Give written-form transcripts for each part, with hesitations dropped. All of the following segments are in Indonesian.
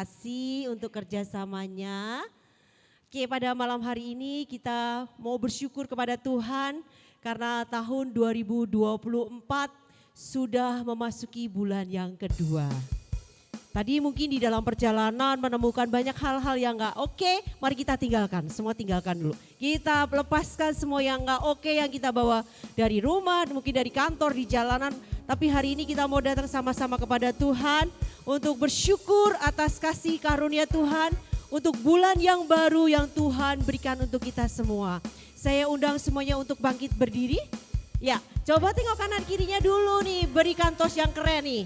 kasih untuk kerjasamanya. Oke, pada malam hari ini kita mau bersyukur kepada Tuhan karena tahun 2024 sudah memasuki bulan yang kedua. Tadi mungkin di dalam perjalanan menemukan banyak hal-hal yang gak oke, mari kita tinggalkan, semua tinggalkan dulu. Kita lepaskan semua yang gak oke yang kita bawa dari rumah, mungkin dari kantor, di jalanan. Tapi hari ini kita mau datang sama-sama kepada Tuhan untuk bersyukur atas kasih karunia Tuhan, untuk bulan yang baru yang Tuhan berikan untuk kita semua. Saya undang semuanya untuk bangkit berdiri. Ya, coba tengok kanan kirinya dulu nih, berikan tos yang keren nih.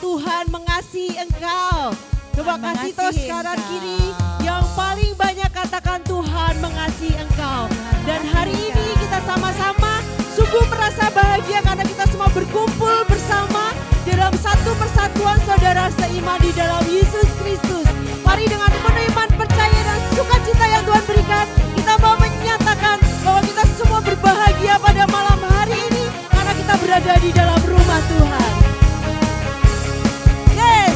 Tuhan mengasihi engkau. Coba kasih tos kanan kiri yang paling banyak, katakan Tuhan mengasihi engkau. Dan hari ini kita sama-sama sungguh merasa bahagia karena kita semua berkumpul bersama dalam satu persatuan saudara seiman di dalam Yesus Kristus. Mari dengan penuh iman, percaya dan sukacita yang Tuhan berikan, kita mau menyatakan bahwa kita semua berbahagia pada malam hari ini karena kita berada di dalam rumah Tuhan. Kita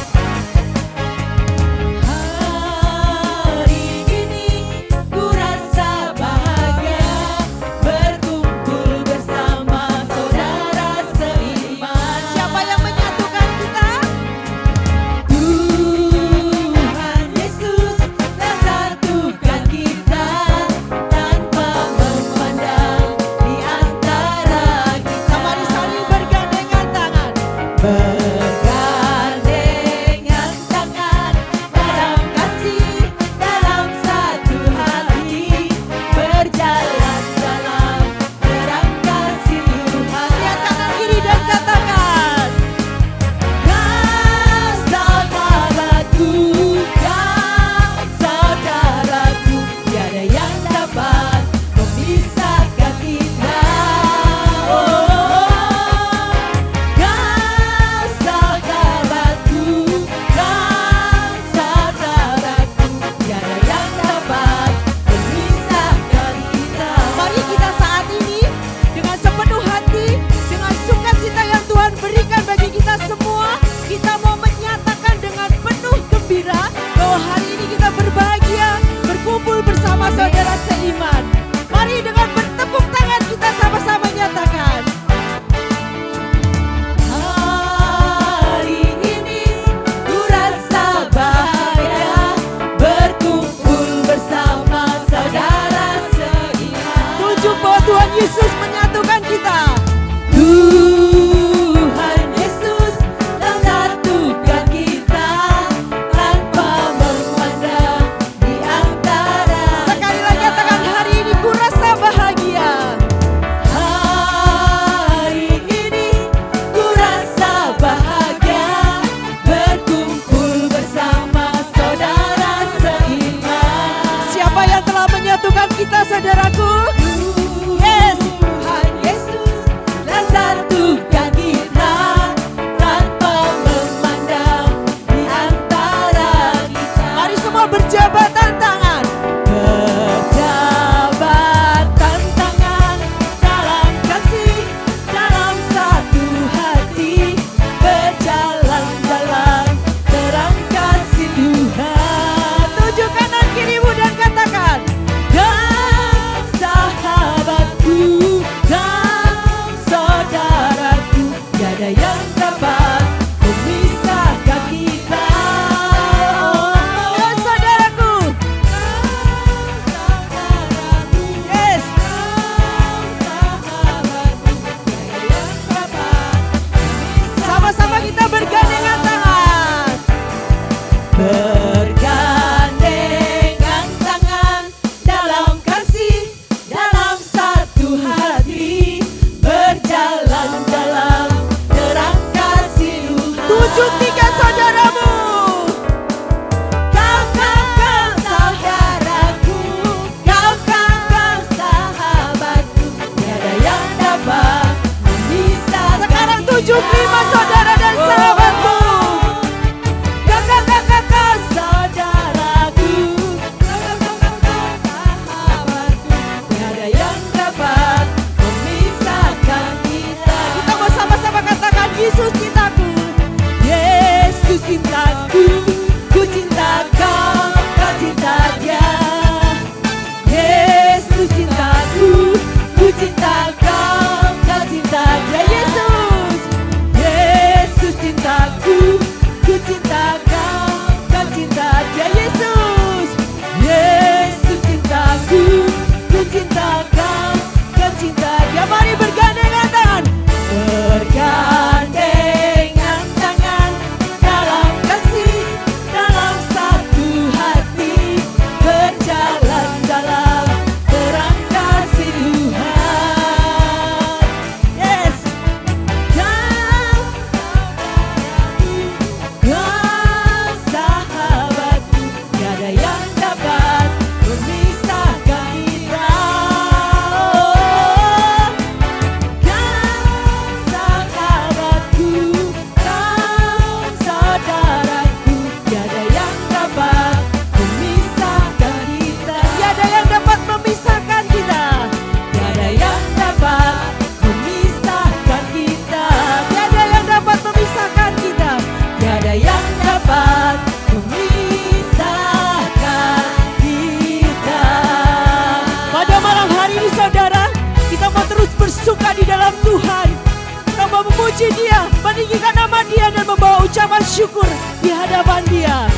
ucapan syukur di hadapan Dia.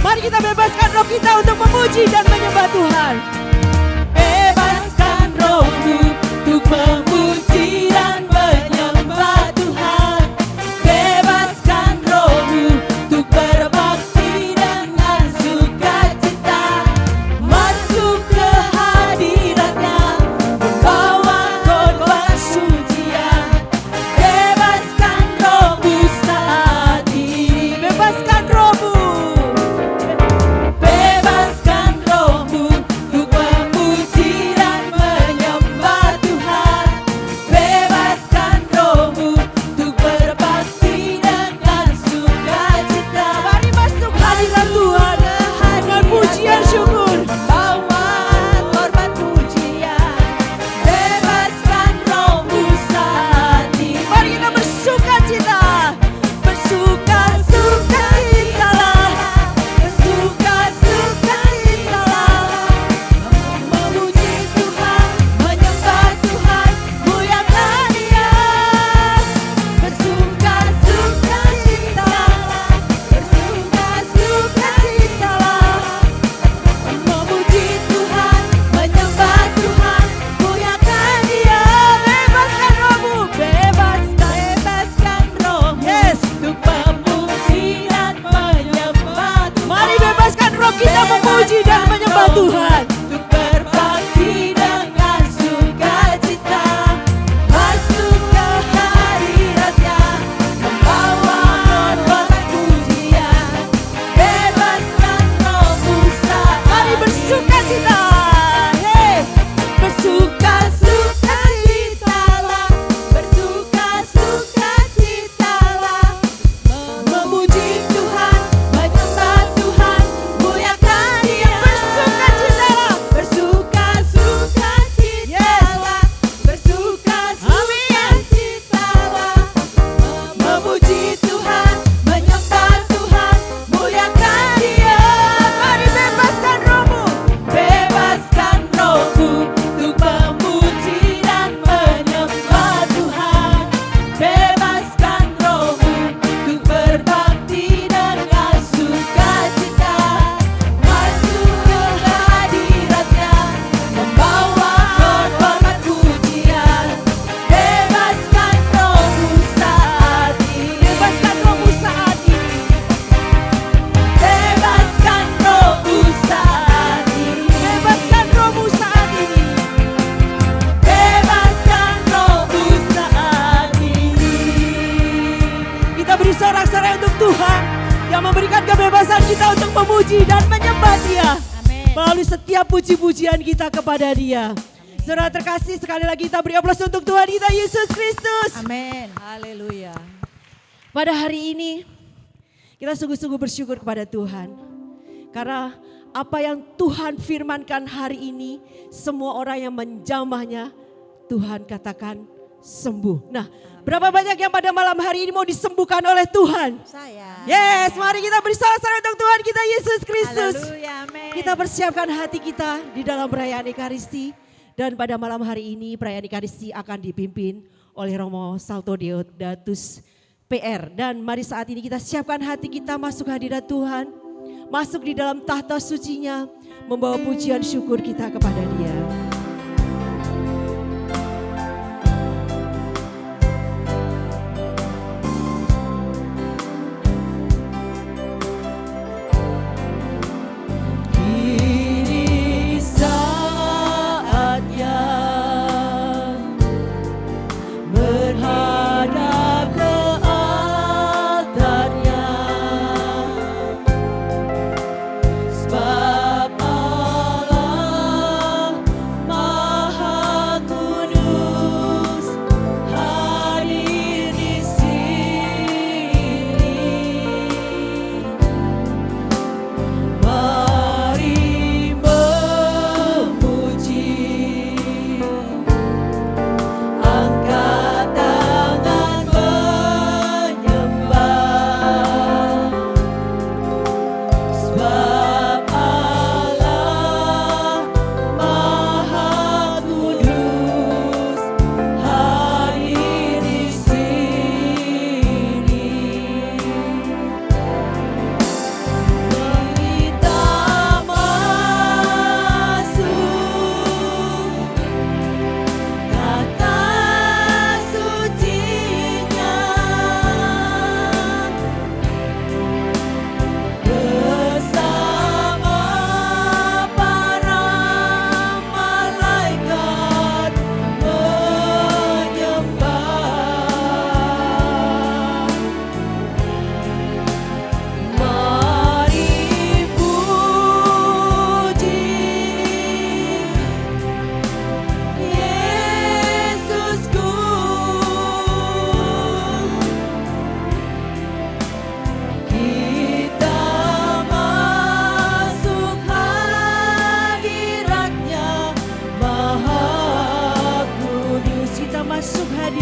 Mari kita bebaskan roh kita untuk memuji dan menyembah Tuhan. Bebaskan rohmu untuk memuji dan menyembah Tuhan. Bebaskan rohmu untuk berbakti dengan sukacita. Masuk ke hadiratnya, membawa korban sucian. Bebaskan rohmu saat ini. Bebaskan rohmu. Bebaskan rohmu untuk memuji dan menyembah Tuhan. Bebaskan rohmu untuk berbakti dengan sukacita. Mari masuk hadirat Tuhan dengan pujian syukur. Bawa korban pujian. Bebaskan rohmu saat ini. Mari kita bersukacita. Bersuka-sukacitalah. Bersuka-sukacitalah. Memuji Tuhan, menyembah Tuhan, muliakan Dia. Bersuka-sukacitalah. Bersuka-sukacitalah. Memuji Tuhan, menyembah Tuhan, muliakan Dia. Bebaskan rohmu, bebaskan rohmu. Yes, untuk memuji dan menyembah Tuhan. Mari bebaskan roh kita memuji dan menyembah Tuhan. Untuk berbakti dengan sukacita. Masuk ke hadiratnya, membawa korban pujian. Bebaskan rohmu saat ini. Mari bersukacita. Hey, bersuka-sukacitalah. Bersuka-sukacitalah. Memuji Tuhan, menyembah Tuhan, muliakan Dia. Bersukacitalah. Bersuka-sukacitalah. Bersuka-sukacitalah. Memuji Tuhan, menyembah Tuhan, muliakan Dia. Mari bebaskan rohmu. Bebaskan rohmu untuk memuji dan menyembah Tuhan. Bebaskan rohmu untuk berbakti dengan sukacita. Masuk ke hadiratnya, membawa korban pujian. Bebaskan rohmu saat ini. Bebaskan rohmu saat ini. Bebaskan rohmu saat ini. Bebaskan rohmu saat ini. Bebaskan rohmu saat ini. Kita beri sorak-sorai untuk Tuhan yang memberikan kebebasan kita untuk memuji dan menyembah Dia. Melalui setiap puji-pujian kita kepada Dia. Saudara terkasih, sekali lagi kita beri aplaus untuk Tuhan kita Yesus Kristus. Amin. Haleluya. Pada hari ini kita sungguh-sungguh bersyukur kepada Tuhan. Karena apa yang Tuhan firmankan hari ini, semua orang yang menjamahnya Tuhan katakan sembuh. Nah, berapa banyak yang pada malam hari ini mau disembuhkan oleh Tuhan? Saya. Yes, mari kita beri sorak-sorai untuk Tuhan kita Yesus Kristus. Haleluya. Amin. Kita persiapkan hati kita di dalam perayaan Ekaristi. Dan pada malam hari ini perayaan Ekaristi akan dipimpin oleh Romo Salto Deodatus PR. Dan mari saat ini kita siapkan hati kita masuk hadirat Tuhan. Masuk di dalam tahta sucinya, membawa pujian syukur kita kepada Dia. Kini saatnya menghadap ke altarnya, sebab Allah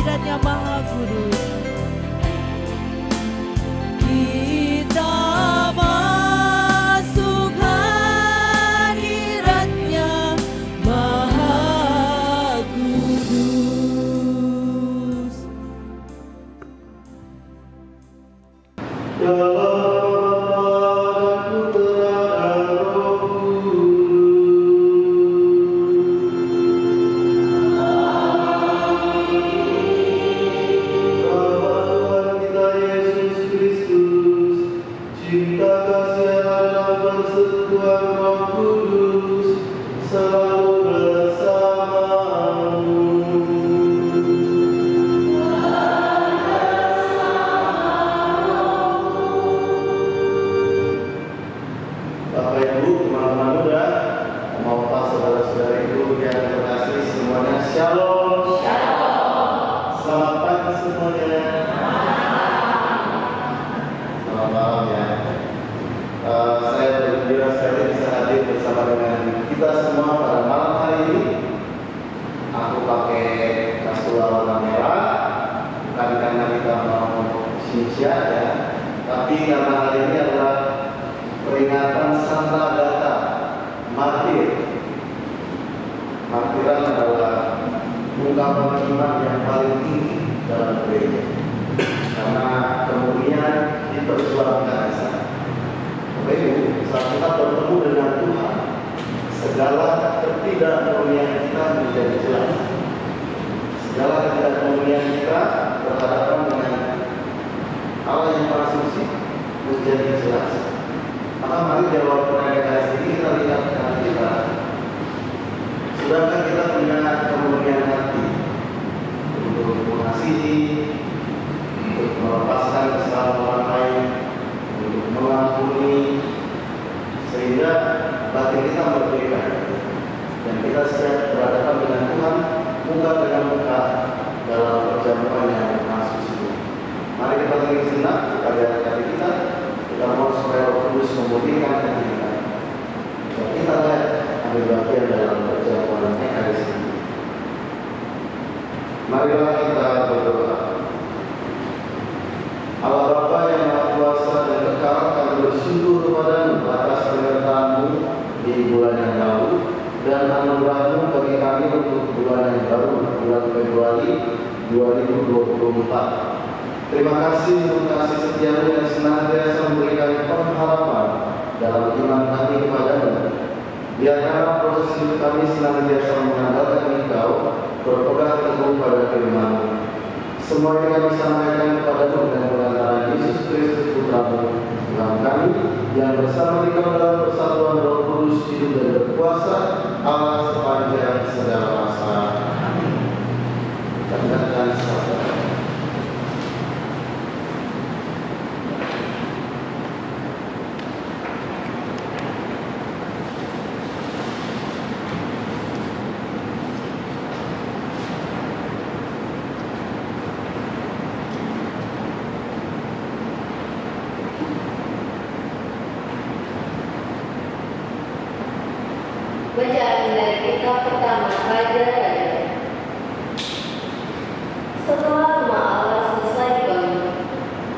hadiratnya Maha Kudus. Kita masuk hadiratnya Maha Kudus. Marilah kita berdoa. Allah Bapa yang Maha Kuasa dan Kekal, kami bersyukur kepadamu atas penyertaan-Mu di bulan yang lalu dan anugerah-Mu bagi kami untuk bulan yang baru, bulan Februari 2024. Terima kasih untuk kasih setia-Mu yang senantiasa memberikan pengharapan dalam iman kami kepadamu. Biarkanlah proses hidup kami senantiasa mengandalkan Engkau, berpegang teguh pada firman-Mu. Semua yang kami sampaikan kepadamu dan pengantaran Yesus Kristus Putra-Mu, Tuhan kami, yang bersama Engkau dalam persatuan Roh Kudus hidup dan berkuasa Allah sepanjang segala masa. Dengarkan sabda. Bacaan dari kitab pertama Raja-Raja. Setelah rumah Allah selesai dibangun,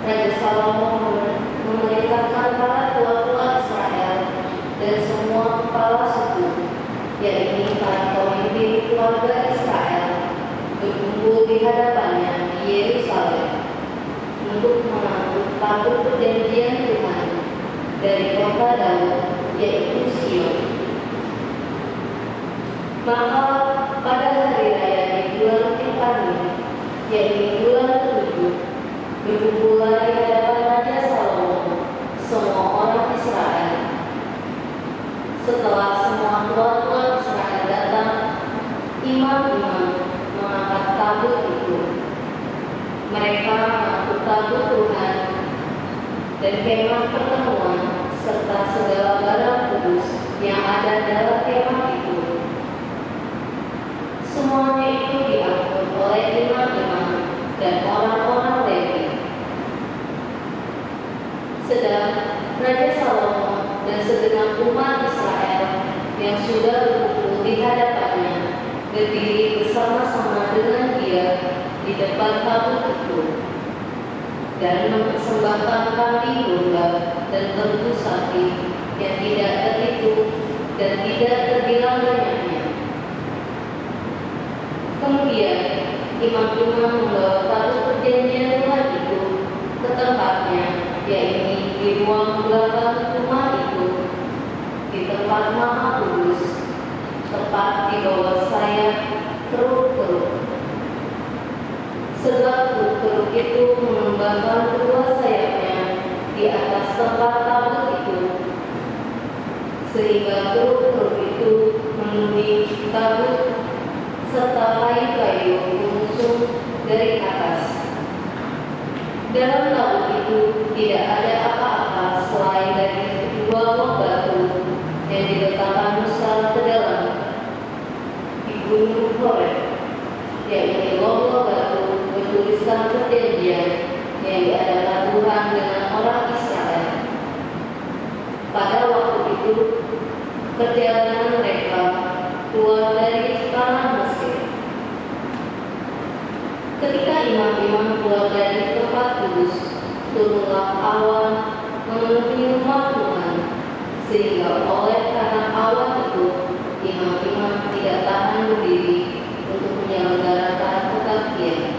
Raja Salomo memerintahkan para tua-tua Israel dan semua kepala suku, yakni para pemimpin keluarga Israel, berkumpul di hadapannya di Yerusalem untuk mengangkut tabut perjanjian Tuhan dari kota Daud, yaitu Sion. Maka pada hari raya di bulan Epani, yaitu bulan ke-7, berkumpullah di hadapan Raja Salomo semua orang Israel. Setelah semua tua-tua Israel datang, imam-imam mengangkat tabut itu. Mereka mengangkut tabut Tuhan dan kemah pertemuan serta segala barang kudus yang ada dalam kemah itu. Semuanya itu diangkut oleh imam-imam dan orang-orang Lewi. Sedang Raja Salomo dan segenap umat Israel yang sudah berkumpul di hadapannya berdiri bersama-sama dengan dia di depan tabut itu, dan mempersembahkan kambing domba dan lembu sapi yang tidak terhitung dan tidak terbilang banyaknya. Kemudian imam-imam membawa tabut perjanjian Tuhan itu ke tempatnya, yaitu di ruang belakang rumah itu, di tempat Maha Kudus, tepat di bawah sayap keruk-keruk. Sebab keruk-keruk itu mengembangkan kedua sayapnya di atas tempat tabut itu, sehingga keruk-keruk itu menuding tabut serta kayu-kayu mengusung dari atas. Dalam tabut itu tidak ada apa-apa selain dari dua blok batu yang diletakkan Musa ke dalam di Gunung Horeb, yaitu blok batu bertuliskan perjanjian yang diadakan Tuhan dengan orang Israel. Pada waktu itu, perjalanan mereka keluar dari tanah Mesir. Ketika imam-imam keluar dari tempat kudus, turunlah awan memenuhi rumah Tuhan, sehingga oleh karena awan itu, imam-imam tidak tahan berdiri untuk menyelenggarakan kebaktian.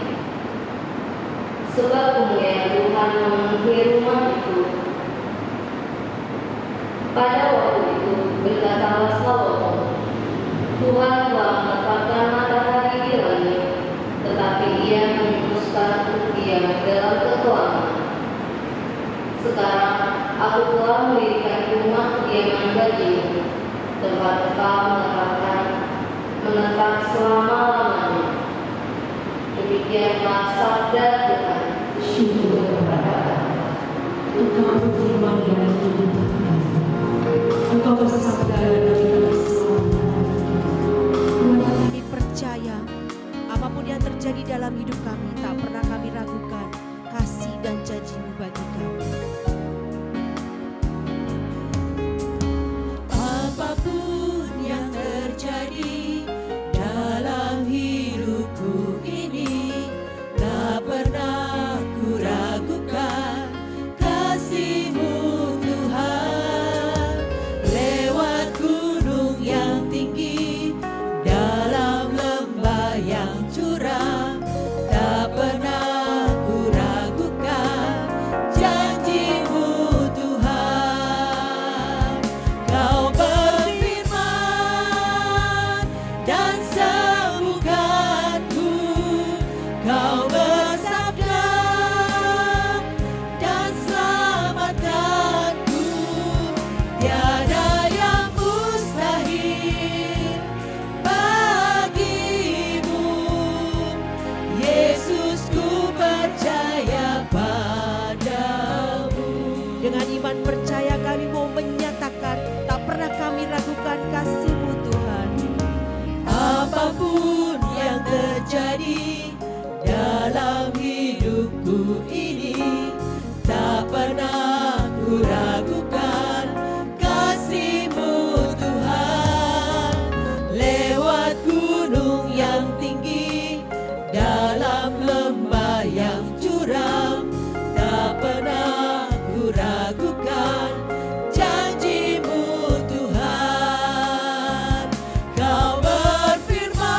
Sebab kemuliaan Tuhan memenuhi rumah itu. Pada waktu itu berkatalah Salomo, Tuhan telah menetapkan matahari di langit, tetapi Ia memutuskan untuk diam dalam kekelaman. Sekarang aku telah mendirikan rumah kediaman bagimu, tempat engkau menetap selama-lamanya. Demikianlah sabda Tuhan. Syukur kepada Engkau berfirman dalam hidup kami. Engkau bersabda dalam hidup Tuhan, kami percaya apapun yang terjadi dalam hidup kami, tak pernah kami ragukan kasih dan janji-Mu bagi kami. Apapun yang terjadi dalam hidupku ini, tak pernah ku ragukan kasih-Mu Tuhan. Lewat gunung yang tinggi, dalam lembah yang curam, tak pernah ku ragukan janji-Mu Tuhan. Kau berfirman dan sembuhkanku, Kau bersabda dan selamatkanku. Tiada yang mustahil bagi-Mu, Yesus, ku percaya padamu. Dengan iman percaya kami mau menyatakan tak pernah kami ragukan kasih-Mu Tuhan. Apapun yang terjadi dalam hidupku ini, tak pernah ku ragukan kasih-Mu Tuhan. Lewat gunung yang tinggi, dalam lembah yang curam, tak pernah ku ragukan janji-Mu Tuhan. Kau berfirman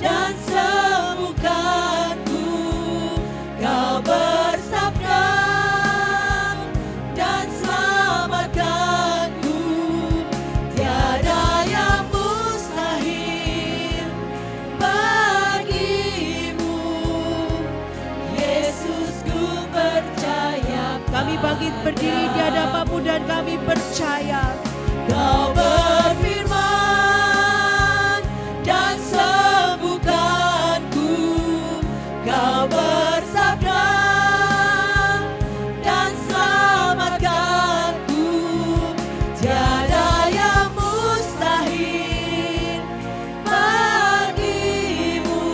dan sembuhkanku, Kau bersabda dan selamatkanku. Tiada yang mustahil bagi-Mu, Yesus, ku percaya. Kami bangkit berdiri di hadapan-Mu dan kami percaya Kau berfirman dan sembuhkanku, Kau bersabda dan selamatkanku. Tiada yang mustahil bagi-Mu,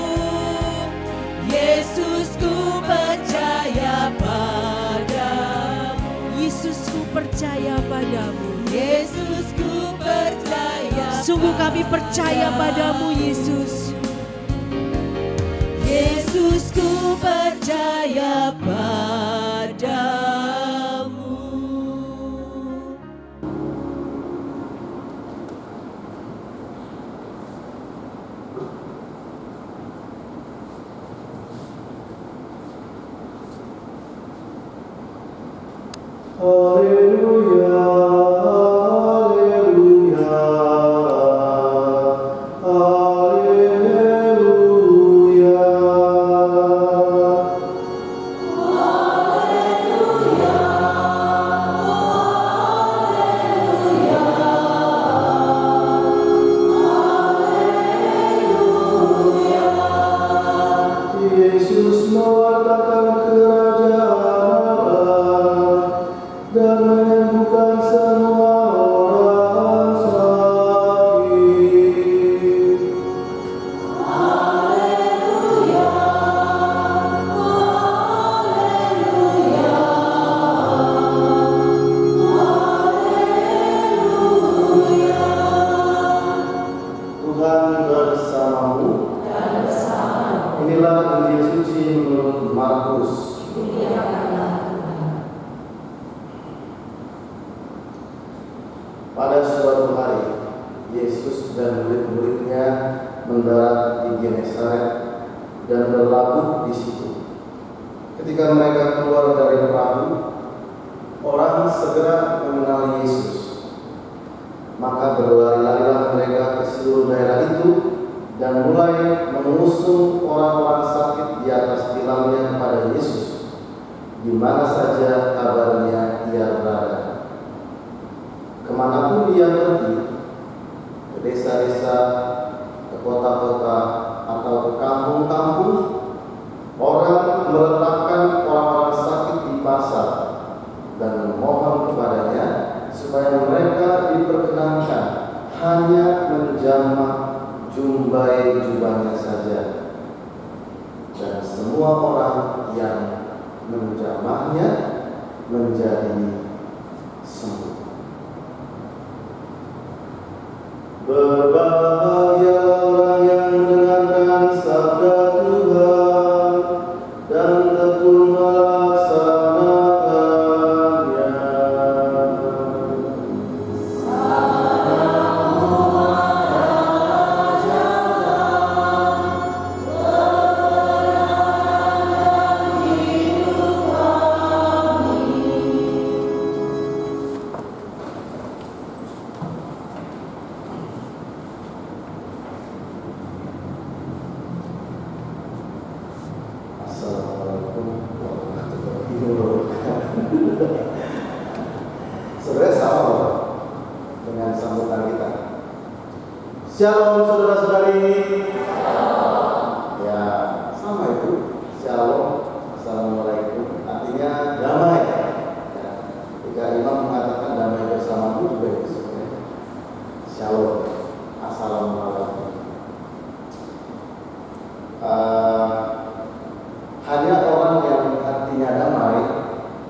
Yesus, ku percaya padamu. Yesus, ku percaya padamu. Yesus, ku percaya. Sungguh kami percaya padamu, Yesus. percaya padamu. Haleluya, haleluya, haleluya. Yesus mewatakan kerajaan Allah dan menyembuhkan semua orang sakit. Tuhan bersamamu. Inilah Injil suci menurut Markus. Pada suatu hari, Yesus dan murid-muridnya mendarat di Genesaret dan berlabuh di situ. Ketika mereka keluar dari perahu, orang segera mengenal Yesus. Maka berlari-larilah mereka ke seluruh daerah itu dan mulai mengusung orang-orang sakit di atas tilangnya kepada Yesus, di mana saja kabarnya ia berada. Kemanapun dia pergi, ke desa-desa, ke kota-kota, atau ke kampung-kampung, orang meletakkan orang-orang sakit di pasar dan memohon kepadanya supaya mereka diperkenankan hanya menjamah jumbai jubahnya saja. Dan semua orang yang menjamahnya menjadi sembuh. Berbahagia orang yang mendengarkan sabda Tuhan dan tekun melaksanakannya. Assalamualaikum warahmatullahi wabarakatuh. Sebenarnya sama loh dengan sambutan kita. Shalom saudara-saudari. Ya, sama itu. Shalom, assalamualaikum. Artinya damai. Ya, ketika imam mengatakan damai bersamamu juga itu sebenarnya shalom, assalamualaikum. Hanya orang yang hatinya damai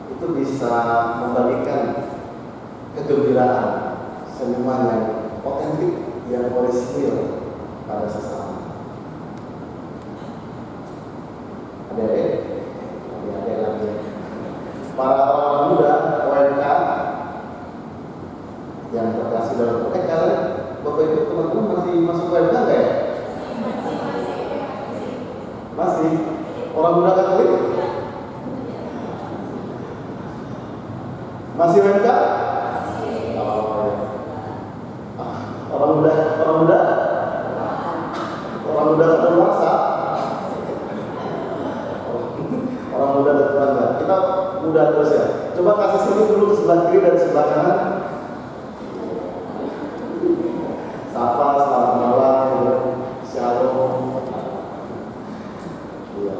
itu bisa membagikan kegembiraan, senyuman yang otentik, yang orisinil pada sesama. Adik-adik lagi. Para orang muda OMK yang terkasih dalam kalian, Bapak Ibu teman-teman masih masuk OMK nggak ya? Masih. Orang muda Katolik? Masih OMK? Oh, ya. Orang muda berpuasa. Orang muda berpuasa. Kita muda terus ya. Coba kasih senyum dulu ke sebelah kiri dan sebelah kanan. Sapa, selamat malam, shalom. Iya.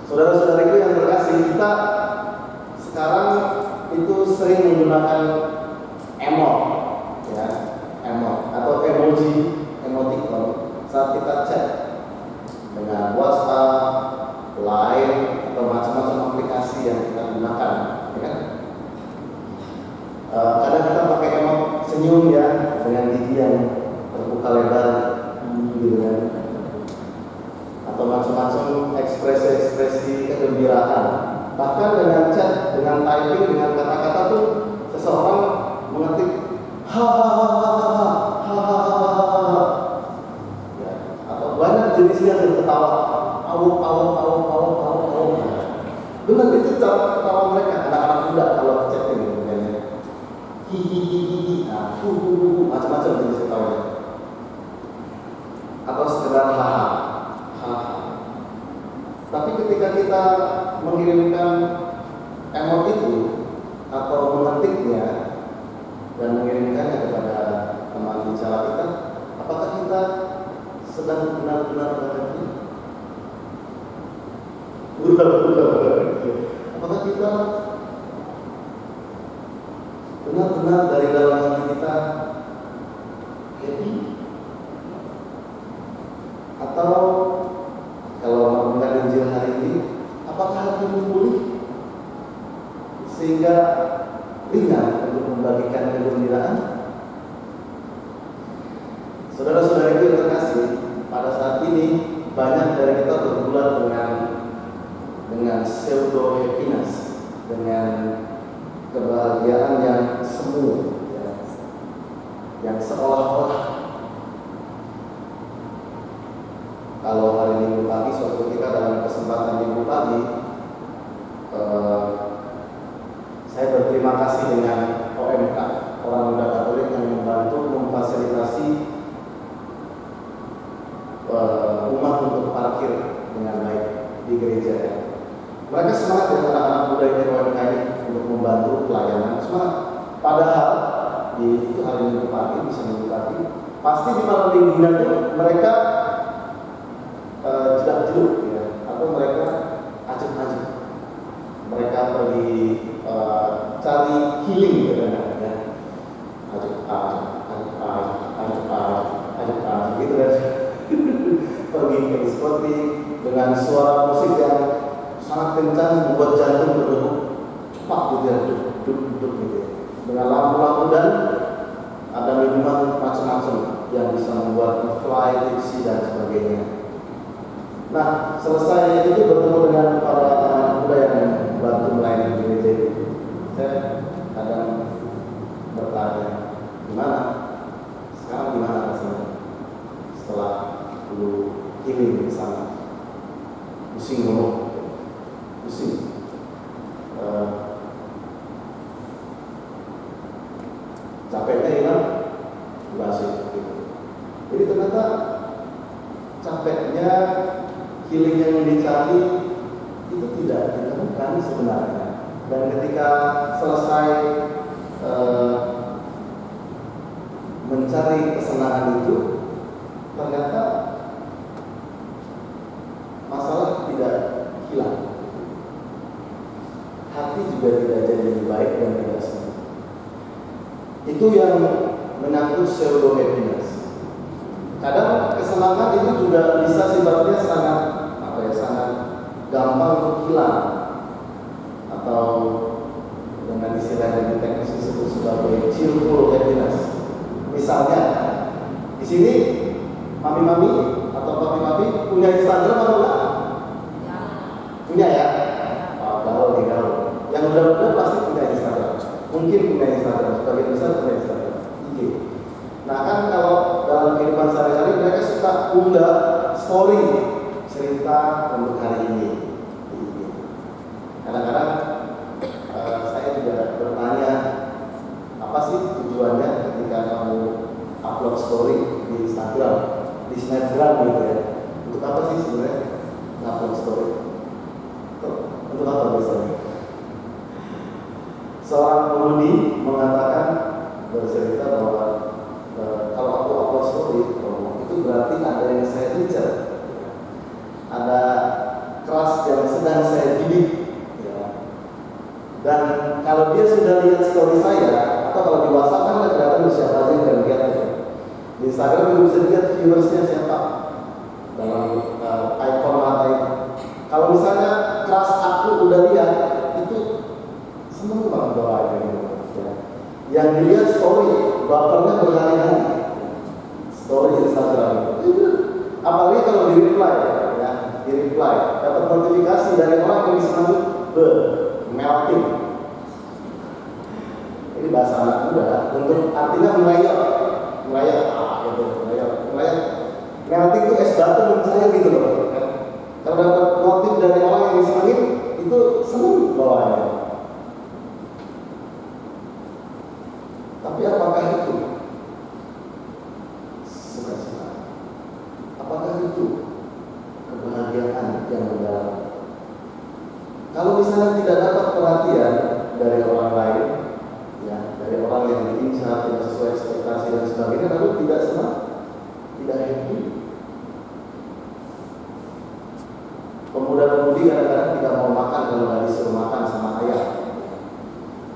Saudara-saudariku yang terkasih, kita sekarang itu sering menggunakan emot, ya, emot atau emoji, emoticon saat kita chat dengan WhatsApp, Line atau macam-macam aplikasi yang kita gunakan, ya kan? Kadang kita pakai emot senyum ya, dengan gigi yang terbuka lebar, gitu kan? Atau macam-macam ekspresi-ekspresi kegembiraan. Bahkan dengan chat, dengan typing, dengan kata-kata tuh seseorang mengetik hahaha, ya, atau banyak jenisnya yang tertawa, awuk. Benar itu cara ketawa mereka, anak-anak muda kalau chat ini bukannya hihihi, macam-macam jenis ketawanya. Atau sekedar haha. Tapi ketika kita mengirimkan emot itu atau mengetiknya dan mengirimkannya kepada teman bicara kita, apakah kita sedang benar-benar mengerti? Apakah kita benar-benar dari dalam hati kita happy? Atau kalau merenungkan Injil hari ini, apakah hatimu pulih sehingga ringan untuk membagikan kegembiraan? Saudara-saudara yang terkasih, pada saat ini banyak dari kita bergulat dengan pseudo happiness, dengan kebahagiaan yang semu, yang seolah-olah. Kalau hari Minggu pagi, suatu ketika dalam kesempatan Minggu pagi, saya berterima kasih dengan OMK, Orang Muda Katolik, yang membantu memfasilitasi umat untuk parkir dengan baik di gereja. Mereka semangat dengan anak-anak muda ini OMK ini untuk membantu pelayanan, semangat. Padahal di itu hari Minggu pagi, bisa Minggu pagi, pasti di malam mingguan itu mereka jedak-jeduk, ya, atau mereka ajak-ajak, mereka pergi cari healing, ya, ajak gitu kan, pergi ke diskotik dengan suara musik yang sangat kencang membuat jantung berdegup cepat gitu ya, duduk gitu, dengan lampu-lampu dan ada minuman macam-macam yang bisa membuat fly, tipsy dan sebagainya. Nah, selesai itu bertemu dengan para anak muda yang bantu melayani gereja itu. Saya kadang bertanya, gimana? Sekarang gimana rasanya? Setelah dulu ini bersama, pusing ngomong, pusing. Capeknya hilang, enggak sih. Gitu. Jadi ternyata capeknya, healing yang dicari itu tidak ditemukan sebenarnya. Dan ketika selesai mencari kesenangan itu, ternyata masalah tidak hilang. Hati juga tidak jadi lebih baik dan tidak senang. Itu yang menyangkut pseudo happiness. Kadang kesenangan itu juga bisa sifatnya sangat gampang untuk hilang, atau dengan istilah yang teknis disebut sebagai cheerful happiness. Misalnya di sini mami-mami atau papi-papi punya Instagram atau enggak? Punya ya? Gaul. Yang muda-muda pasti punya Instagram. Mungkin punya Instagram, sebagian besar punya Instagram. IG. Nah kan kalau dalam kehidupan sehari-hari mereka suka unggah story cerita untuk hari ini. Kadang-kadang saya juga bertanya, apa sih tujuannya ketika kamu upload story di Instagram, di Snapgram gitu ya? Untuk apa sih sebenarnya upload story? Untuk apa biasanya? Seorang pengemudi mengatakan, bercerita bahwa kalau aku upload story, itu berarti ada yang saya incar, ada keras yang sedang saya didik. Dan kalau dia sudah lihat story saya, atau kalau di WhatsApp kan ada kelihatan siapa aja yang kan lihat ya. Di Instagram juga bisa lihat viewersnya siapa dalam icon mata itu. Kalau misalnya keras aku udah lihat, itu seneng banget doanya gitu. Ya. Yang dilihat story, bapernya berkali-kali. Story Instagram itu. Apalagi kalau di reply ya, di reply, dapat notifikasi dari orang yang disenangi, melting. Ini bahasa anak muda, untuk artinya melayang, gitu, melayang. Melting itu es batu menurut saya gitu loh. Kalau dapat notif dari orang yang disenangi, itu senang bawaannya. Tapi apakah itu sukacita? Apakah itu kebahagiaan yang mendalam? Kalau misalnya tidak dapat perhatian dari orang lain, ya, dari orang yang diincar, tidak sesuai ekspektasi dan sebagainya, lalu tidak senang, tidak happy. Pemuda-pemudi kadang-kadang tidak mau makan kalau nggak disuruh makan sama ayah.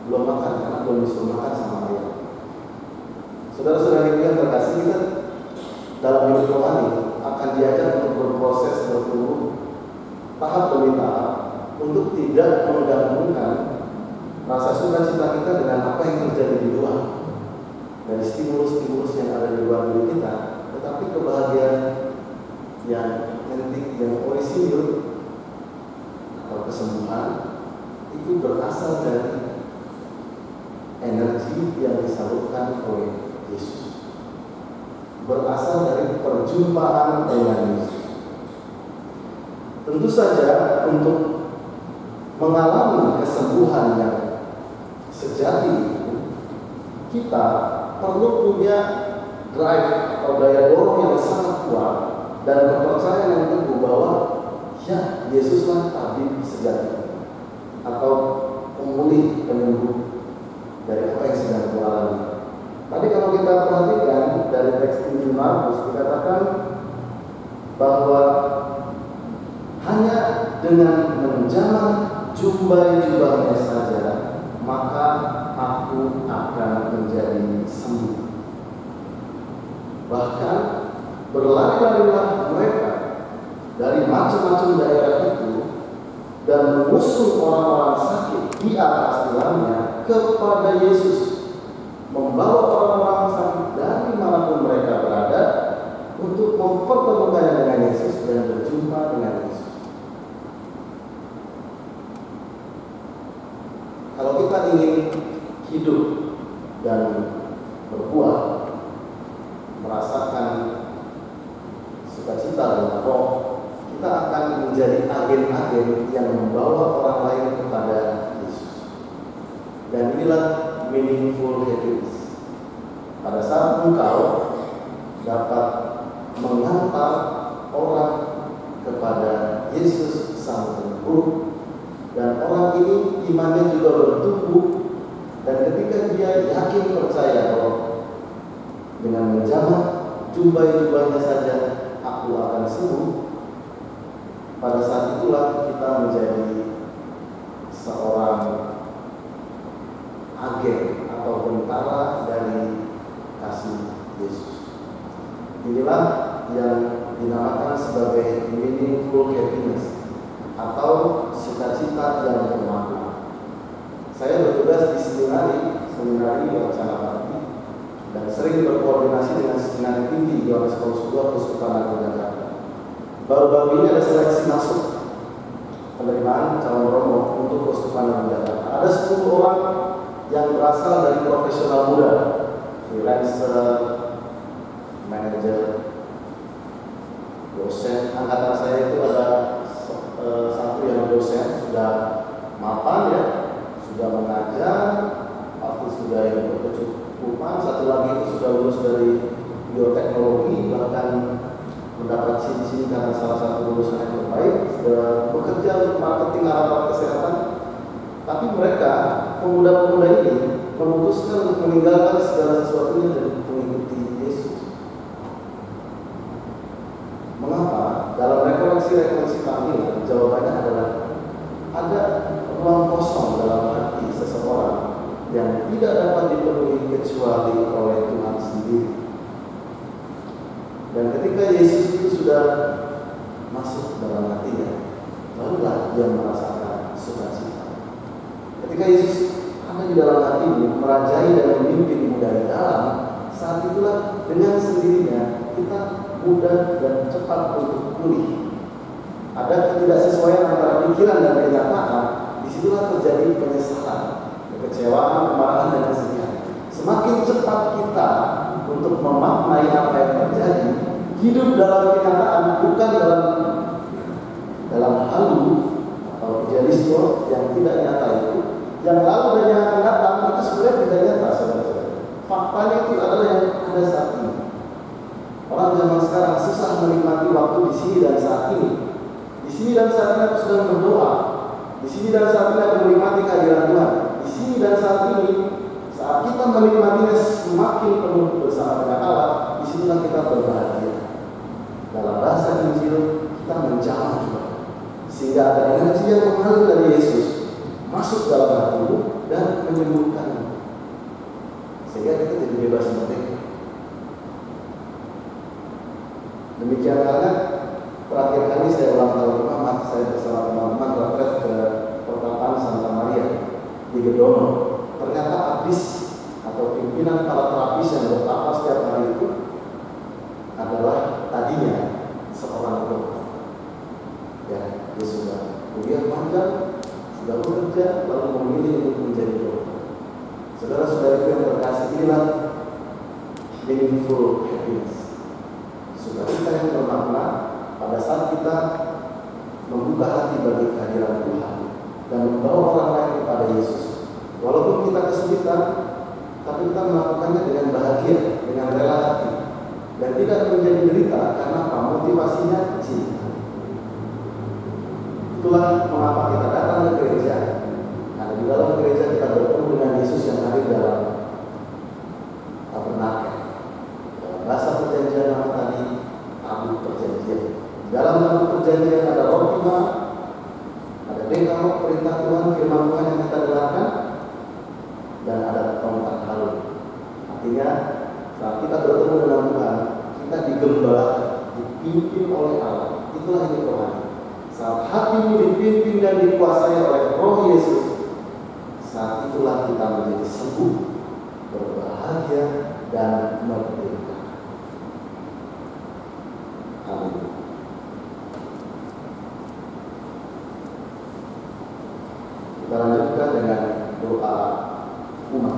Belum makan karena belum disuruh makan sama ayah. Saudara-saudara yang terkasih, kita dalam hidup rohani akan diajar untuk berproses bertumbuh tahap demi tahap untuk tidak menggabungkan rasa sukacita kita dengan apa yang terjadi di luar, dari stimulus-stimulus yang ada di luar diri kita, tetapi kebahagiaan yang inti, yang orisinil atau kesembuhan itu berasal dari energi yang disalurkan oleh Yesus, berasal dari perjumpaan dengan Yesus. Tentu saja untuk mengalami kesembuhan yang sejati kita perlu punya drive atau daya dorong yang sangat kuat dan kepercayaan yang teguh bahwa ya, Yesuslah tabib sejati atau pemulih penyembuh dari apa yang sedang dialami. Tadi kalau kita perhatikan dari teks Injil Markus dikatakan bahwa hanya dengan menjamah jubah-jubahnya saja maka aku akan menjadi sembuh. Bahkan berlari-larilah mereka dari macam-macam daerah itu dan mengusung orang-orang sakit di atas jalannya kepada Yesus, membawa orang-orang sakit dari manapun mereka berada untuk mempertemukannya dengan Yesus dan berjumpa dengan Yesus. Kalau kita ingin hidup dan berbuah, merasakan sukacita dalam roh, kita akan menjadi agen-agen yang membawa orang lain kepada Yesus. Dan inilah meaningful happiness. Pada saat engkau dapat mengantar orang kepada Yesus Sang Penyembuh, dan orang ini imannya juga bertumbuh, dan ketika dia yakin percaya bahwa dengan menjamah jubah-jubahnya saja aku akan sembuh, pada saat itulah kita menjadi seorang agen atau bentara dari kasih Yesus. Inilah yang dinamakan sebagai meaningful happiness atau sukacita yang bermakna. Saya bertugas di seminari Wacana Bakti dan sering berkoordinasi dengan seminari tinggi Yohanes Paulus II Keuskupan Agung Jakarta. Baru-baru ini ada seleksi masuk penerimaan calon romo untuk Keuskupan Agung Jakarta. Ada 10 orang yang berasal dari profesional muda, freelancer, manajer, dosen. Angkatan saya itu ada satu yang dosen sudah mapan ya, sudah mengajar, pasti sudah yang berkecukupan. Satu lagi itu sudah lulus dari bioteknologi, bahkan mendapat cincin karena salah satu lulusan yang terbaik, sudah bekerja untuk marketing alat-alat kesehatan. Tapi mereka, pemuda-pemuda ini, memutuskan untuk meninggalkan segala sesuatunya dan mengikuti Yesus. Mengapa? Dalam rekoleksi kami, jawabannya adalah ada ruang kosong dalam hati seseorang yang tidak dapat dipenuhi kecuali oleh Tuhan sendiri. Dan ketika Yesus itu sudah masuk dalam hatinya, barulah dia merasakan sukacita. Ketika Yesus ada di dalam hatimu, merajai dan memimpinmu dari dalam, saat itulah dengan sendirinya kita mudah dan cepat untuk pulih ada ketidaksesuaian antara pikiran dan kenyataan, disitulah terjadi penyesalan, kekecewaan, kemarahan, dan kesedihan. Semakin cepat kita untuk memaknai apa yang terjadi, hidup dalam kenyataan, bukan dalam halu atau idealisme yang tidak nyata itu, yang lalu dan yang akan datang itu sebenarnya tidak nyata, saudara-saudara. Faktanya itu adalah yang ada saat ini. Orang zaman sekarang susah menikmati waktu di sini dan saat ini. Di sini dan saat ini aku sedang berdoa. Di sini dan saat ini aku menikmati kehadiran Tuhan. Di sini dan saat ini, saat kita menikmatinya semakin penuh bersama dengan Allah, di situlah kita berbahagia. Dalam bahasa Injil kita menjamah juga, sehingga ada energi yang mengalir dari Yesus masuk dalam hatimu dan menyembuhkanmu, sehingga kita jadi bebas merdeka. Demikian halnya terakhir kali saya ulang tahun Muhammad, saya bersama teman-teman retret ke pertapaan Santa Maria di Gedono. Ternyata abis atau pimpinan para terapis yang bertapa setiap hari itu adalah tadinya seorang dokter. Ya, dia sudah kuliah panjang, sudah bekerja, lalu memilih untuk menjadi dokter. Saudara-saudara yang terkasih, inilah meaningful happiness. Sukacita yang bermakna pada saat kita membuka hati bagi kehadiran Tuhan dan membawa orang lain kepada Yesus. Walaupun kita kesulitan, tapi kita melakukannya dengan bahagia, dengan rela hati, dan tidak menjadi derita. Karena apa? Motivasinya cinta. Itulah mengapa kita datang ke gereja. Karena di dalam gereja kita bertemu dengan Yesus yang hadir dalam tabernakel. Dalam bahasa perjanjian nama tadi, tabut perjanjian. Dalam tabut perjanjian ada roti maut, ada dekalog perintah Tuhan, firman Tuhan yang kita dengarkan, dan ada tongkat harun. Artinya saat kita bertemu dengan Tuhan, kita digembalakan, dipimpin oleh Allah. Itulah hidup rohani. Saat hatimu dipimpin dan dikuasai oleh Roh Yesus, saat itulah kita menjadi sembuh, berbahagia, dan merdeka. Amin. Kita lanjutkan dengan doa umat.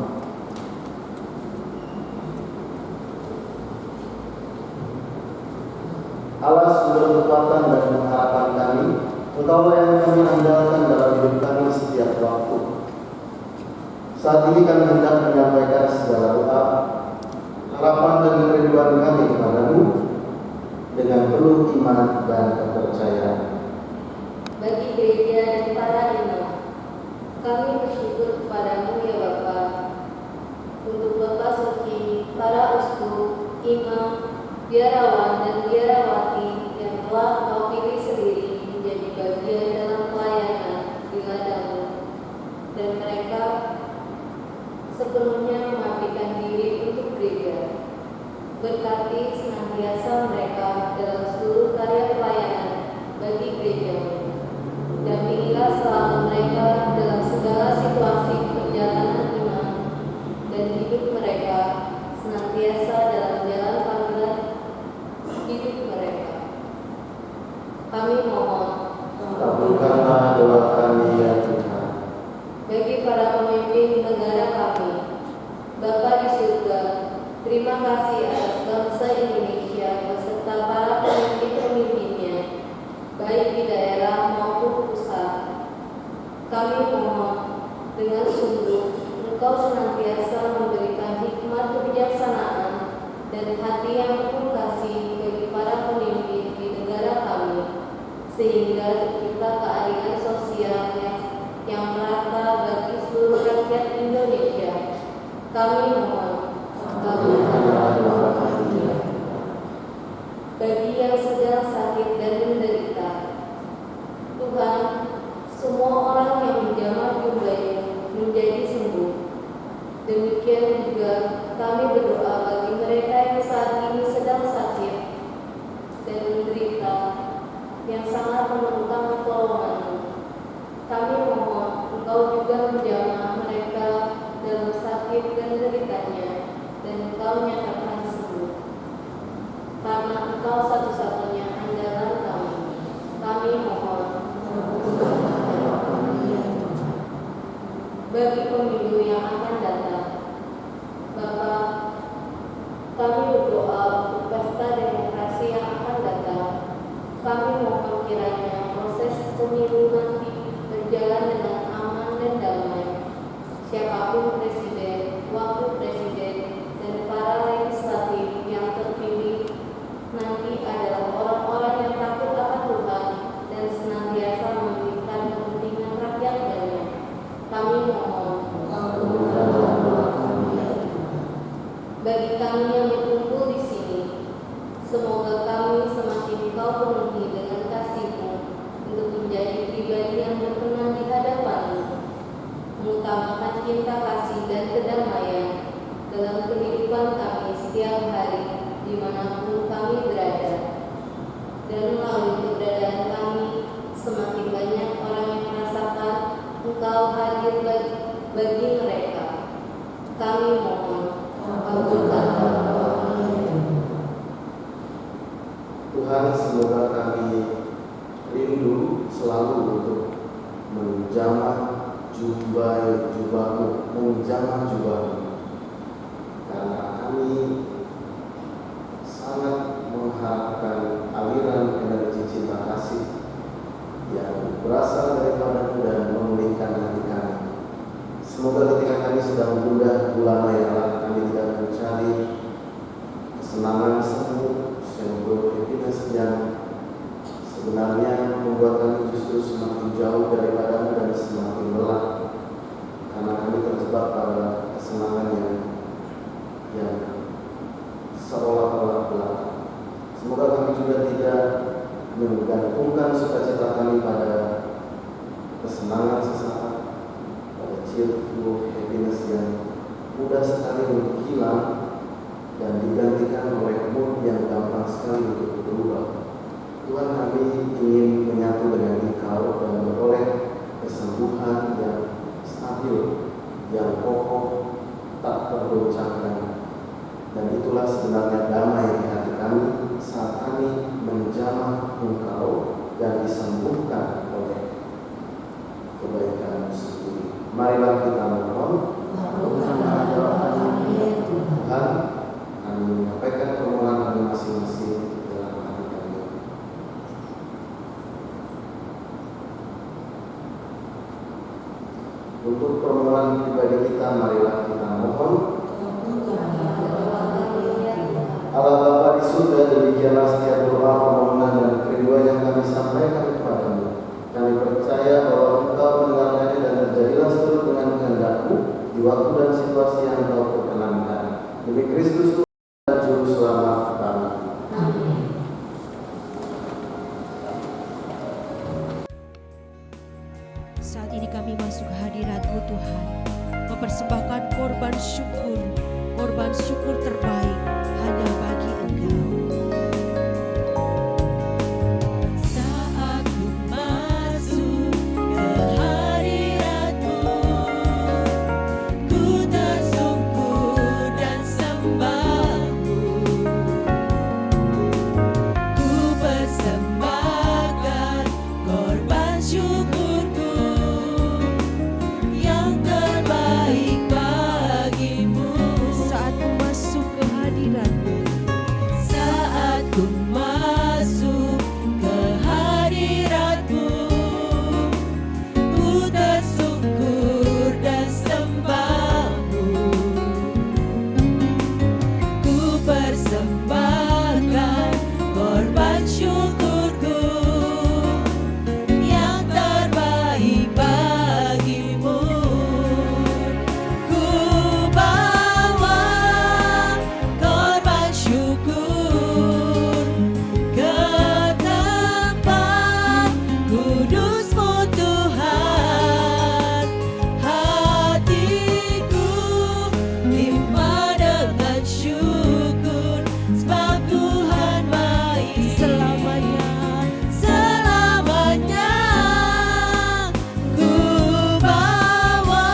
Allah sumber kekuatan dan pengharapan kami, Engkaulah yang kami andalkan dalam hidup kami setiap waktu. Saat ini kami hendak menyampaikan segala doa, harapan dan kerinduan kami kepadamu dengan penuh iman dan kepercayaan. Bagi gereja dan para imam, kami bersyukur kepadamu ya Bapa, untuk Bapak Suci, para uskup, imam, biarawan dan biarawati yang telah Kau pilih sendiri menjadi bagian dalam pelayanan di ladamu, dan mereka sepenuhnya mengabdikan diri untuk gereja. Berkati senantiasa mereka dalam seluruh karya pelayanan bagi gerejamu. Dampingilah selalu mereka dalam segala situasi perjalanan iman, dan hidup mereka senantiasa dalam jalan panggilan hidup mereka. Kami mohon, Kabulkanlah doa kami ya Tuhan. bagi para pemimpin negara kami, Bapa di surga, terima kasih atas bangsa Indonesia beserta para pemimpin-pemimpinnya, baik di daerah maupun pusat. Kami mohon dengan sungguh Engkau senantiasa memberikan hikmat kebijaksanaan dan hati yang penuh kasih bagi para pemimpin di negara kami, sehingga tercipta keadilan sosial yang merata bagi seluruh rakyat Indonesia. Kami mohon kabulkanlah doa kami. Bagi yang sedang sakit dan menderita, Tuhan, semua orang yang menjamah jumlahnya menjadi sembuh. Demikian juga kami berdoa bagi mereka yang saat ini sedang sakit dan menderita, yang sangat memerlukan pertolongan-Mu. Kami mohon Engkau juga menjamah mereka dalam sakit dan derita berjalan dengan aman dan damai. Siapapun presiden, wakil presiden, dan para legislatif yang terpilih nanti adalah orang-orang yang takut akan Tuhan dan senantiasa memikirkan kepentingan rakyat banyak. Kami mohon bagi kami yang berkumpul di sini, semoga kami semakin Kau penuhi dengan kasih-Mu untuk menjadi pribadi yang berkenan di hadapan-Mu, mengutamakan cinta kasih dan kedamaian dalam kehidupan kami setiap hari dimanapun kami berada. Dan melalui keberadaan kami, semakin banyak orang yang merasakan Engkau hadir bagi mereka. Kami mohon, kabulkan Tuhan, semoga kami rindu selalu untuk menjamah jubah-Mu, karena kami sangat mengharapkan aliran energi cinta kasih yang berasal daripada-Mu dan memulihkan hati kami. Semoga ketika kami sedang mengundah bulan Mayalah, kami tidak mencari kesenangan semu, symbol happiness yang sebenarnya membuat kami justru semakin jauh daripada-Mu dan semakin lelah, karena kami terjebak pada kesenangan yang seolah-olah belaka. Semoga kami juga tidak menggantungkan sukacita kami pada kesenangan sesaat, pada cheerful happiness yang mudah sekali untuk hilang dan digantikan oleh mood yang gampang sekali untuk berubah. Tuhan, kami ingin menyatu dengan Engkau dan beroleh kesembuhan yang stabil, yang kokoh, tak tergoncangkan. Dan itulah sebenarnya damai di hati kami saat kami menjamah Engkau dan disembuhkan oleh kebaikan-Mu sendiri. Marilah kita mohon. Tuhan, kami menyampaikan permohonan kami masing-masing dalam hati kami. Untuk permohonan pribadi kita, marilah kita mohon. Allah Bapa di surga, demikianlah setiap doa, permohonan dan kerinduan yang kami sampaikan kepada-Mu. Kami percaya bahwa Engkau mendengarkannya dan terjadilah seturut dengan kehendak-Mu di waktu dan situasi yang Engkau perkenankan. Demi Kristus Tuhan dan Juru Selamat kami. Amin. Saat ini kami masuk hadirat-Mu Tuhan, mempersembahkan korban syukur terbaik hanya bagi Engkau. Saat ku masuk ke hadirat-Mu, ku tersungkur dan sembah-Mu, ku persembahkan korban syukurku yang terbaik bagimu. Saat ku masuk ke hadirat-Mu, saat ku masuk ke hadirat-Mu, ku tersungkur dan sembah-Mu, ku persembahkan korban syukurku yang terbaik bagimu. Ku bawa korban syukur ke tempat kudus-Mu Tuhan. Hatiku limpah dengan syukur, sebab Tuhan baik selamanya. Ku bawa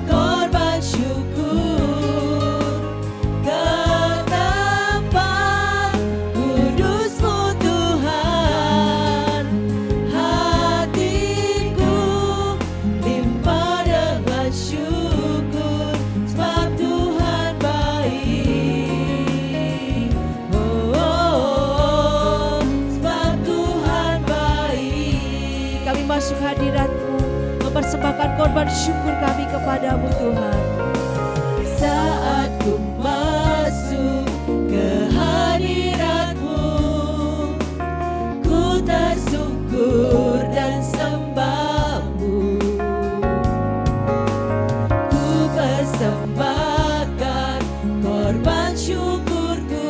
korban syukur ke tempat kudus-Mu Tuhan. masuk hadirat-Mu, mempersembahkan korban syukur kami kepadamu Tuhan. Saat ku masuk ke hadirat-Mu, ku tersyukur dan sembah-Mu. Ku persembahkan korban syukurku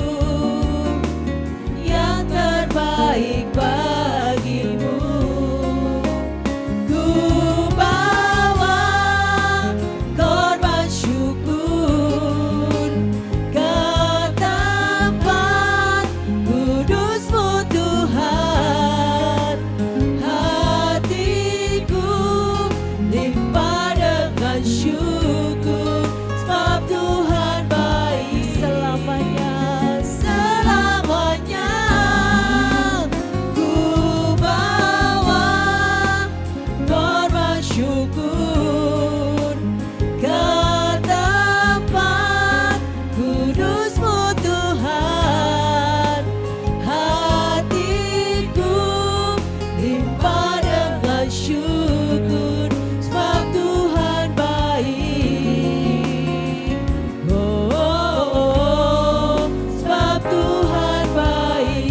yang terbaik bagimu. Ku bawa korban syukur ke tempat kudus-Mu Tuhan. Hatiku limpah dengan syukur, sebab Tuhan baik selamanya. Selamanya ku bawa korban syukur ke tempat kudus-Mu Tuhan. Hatiku limpah dengan syukur, sebab Tuhan baik. Oh, oh, oh, sebab Tuhan baik.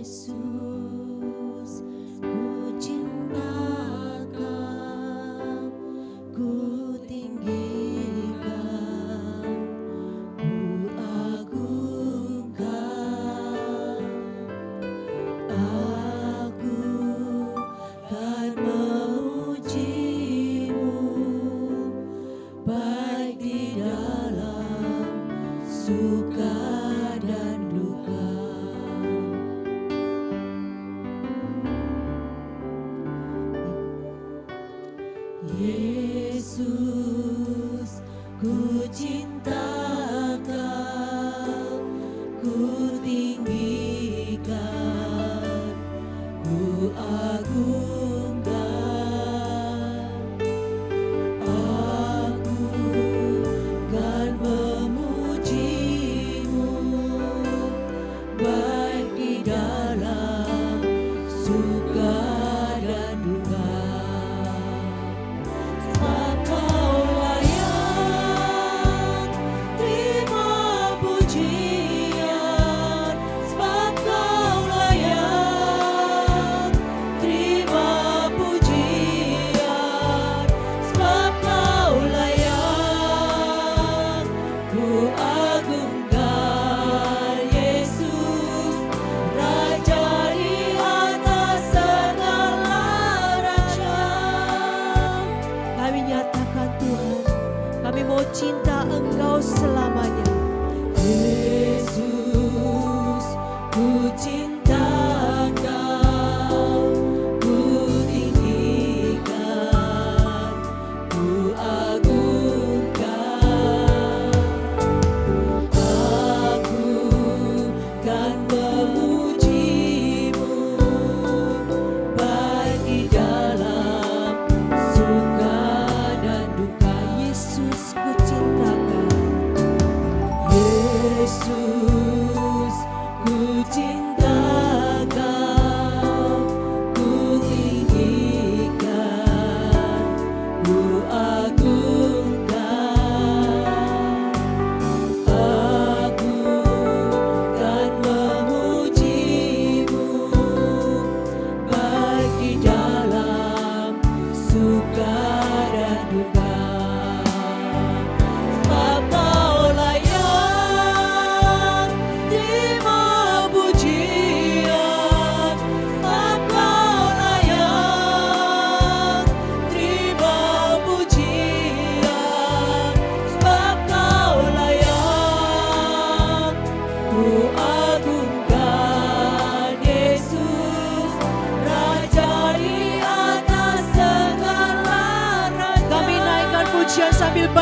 Yesus, ku cinta Kau, ku tinggikan, ku agungkan. Aku kan memuji-Mu, baik di dalam suka dan duka. Yesus, ku cinta Kau, ku tinggikan, ku agungkan. Aku kan memuji-Mu, baik di dalam suka dan duka. Sebab Kau layak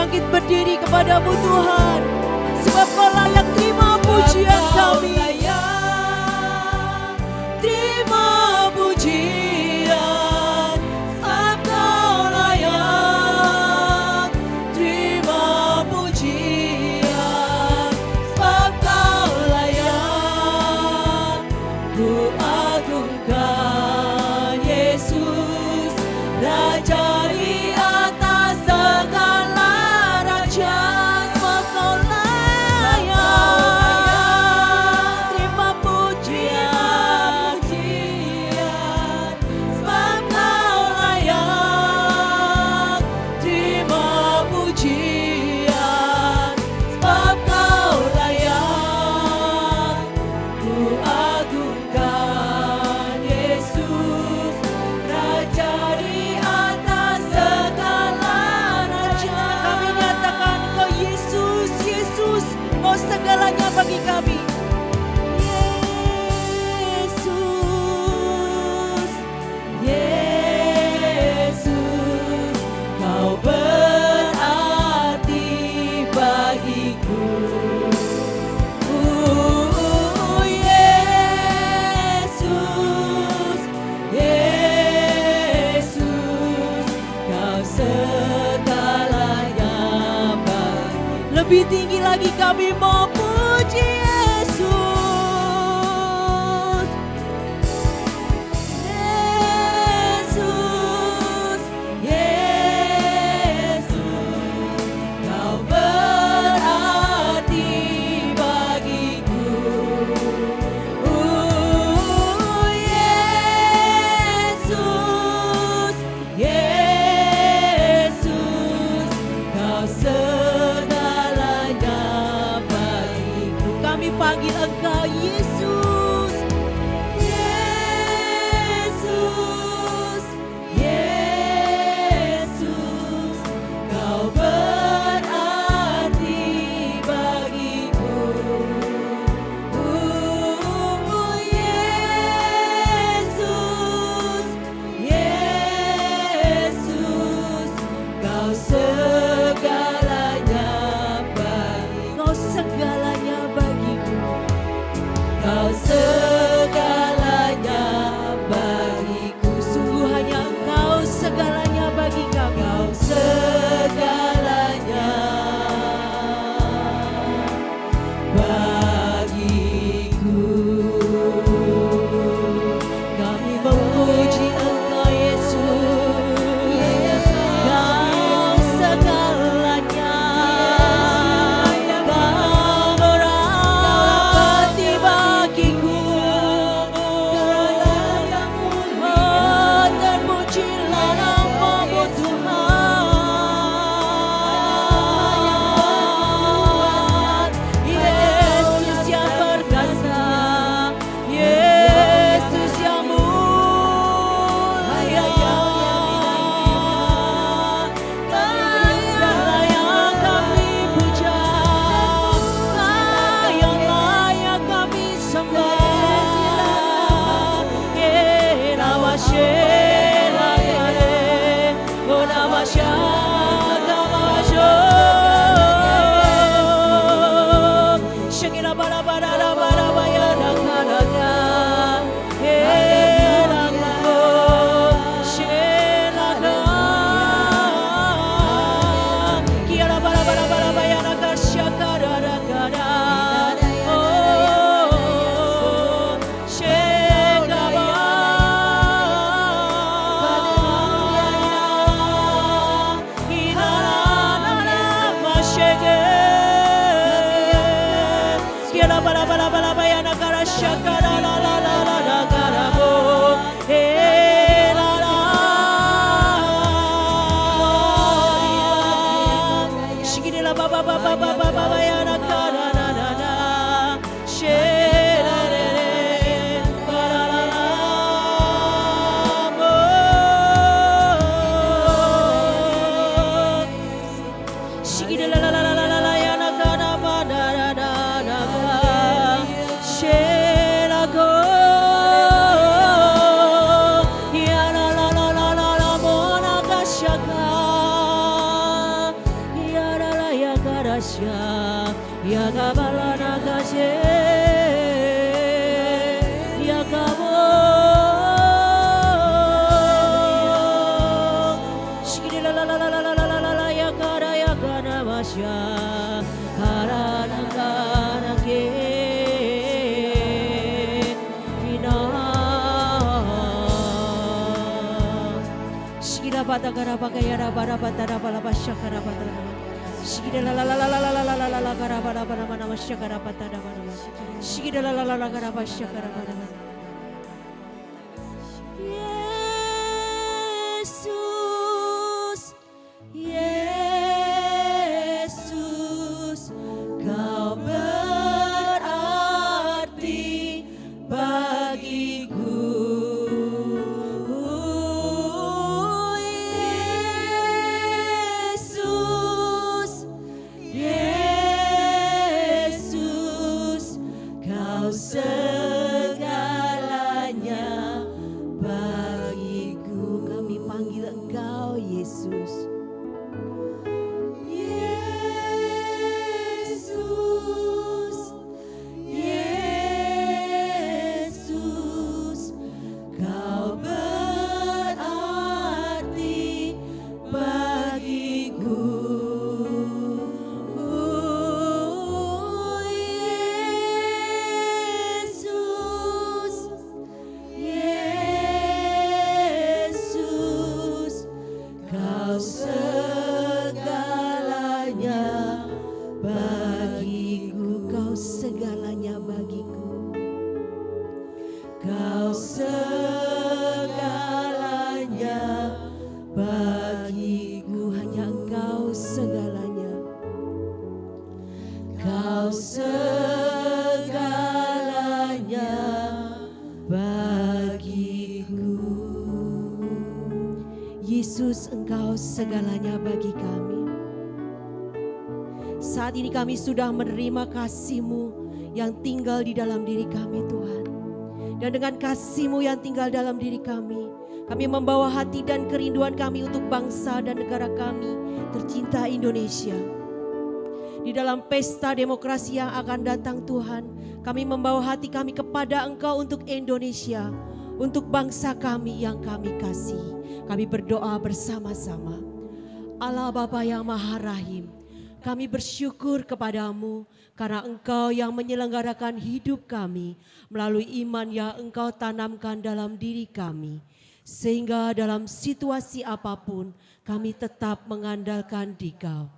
bangkit berdiri kepadamu Tuhan. Sebab Kau layak terima pujian kami. Terima pujian, sebab Kau layak. Terima pujian, sebab Kau layak. Ku agungkan Yesus, Raja di atas segala raja. Sebab Kau layak. Terima pujian, sebab Kau layak. Terima pujian, sebab Kau layak. Ku agungkan Yesus, Raja di atas segala raja. Kami nyatakan Kau Yesus, Yesus, Kau segalanya bagi kami. Yesus, Yesus, Kau berarti bagiku. Yesus, Yesus, Kau segalanya bagi. Lebih tinggi lagi kami mau puji Yesus. Yesus, Yesus, Kau berarti bagiku. Yesus, Yesus, Kau segalanya bagi. Shigila bata garaba gayara bara bata raba laba shakara bata raba. Shigila la la la la la la la la la la garaba raba nama nama shakara bata raba raba. Shigila la la la la garaba shakara bata raba. Yesus, Yesus, Kau berarti bagiku. Yesus, Yesus, Kau segalanya bagiku. Kami panggil Engkau Yesus. Yesus, Yesus, Kau berarti bagiku. Yesus, Yesus, Kau segalanya bagiku. Kau segalanya bagiku. Kau segalanya bagiku. Hanya Engkau segalanya. Kau segalanya bagiku. Yesus, Engkau segalanya bagi kami. Saat ini kami sudah menerima kasih-Mu yang tinggal di dalam diri kami, Tuhan. Dan dengan kasih-Mu yang tinggal dalam diri kami membawa hati dan kerinduan kami untuk bangsa dan negara kami tercinta Indonesia. Di dalam pesta demokrasi yang akan datang, Tuhan, kami membawa hati kami kepada Engkau untuk Indonesia, untuk bangsa kami yang kami kasihi. Kami berdoa bersama-sama. Allah Bapa yang Maha Rahim, kami bersyukur kepadamu karena Engkau yang menyelenggarakan hidup kami melalui iman yang Engkau tanamkan dalam diri kami. Sehingga dalam situasi apapun kami tetap mengandalkan Dikau.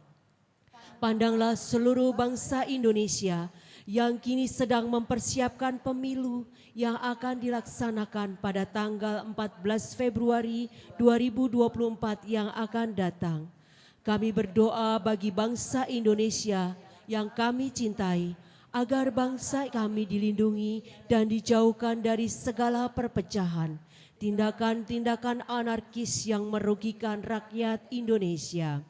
Pandanglah seluruh bangsa Indonesia yang kini sedang mempersiapkan pemilu yang akan dilaksanakan pada tanggal 14 Februari 2024 yang akan datang. Kami berdoa bagi bangsa Indonesia yang kami cintai, agar bangsa kami dilindungi dan dijauhkan dari segala perpecahan, tindakan-tindakan anarkis yang merugikan rakyat Indonesia.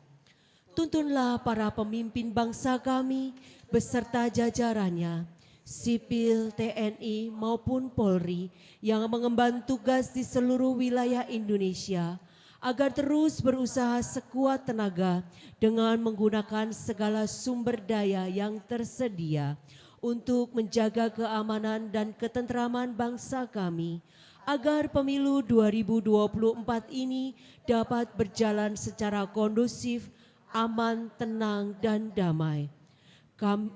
Tuntunlah para pemimpin bangsa kami beserta jajarannya, sipil, TNI maupun Polri yang mengemban tugas di seluruh wilayah Indonesia, agar terus berusaha sekuat tenaga dengan menggunakan segala sumber daya yang tersedia untuk menjaga keamanan dan ketentraman bangsa kami, agar pemilu 2024 ini dapat berjalan secara kondusif, aman, tenang, dan damai.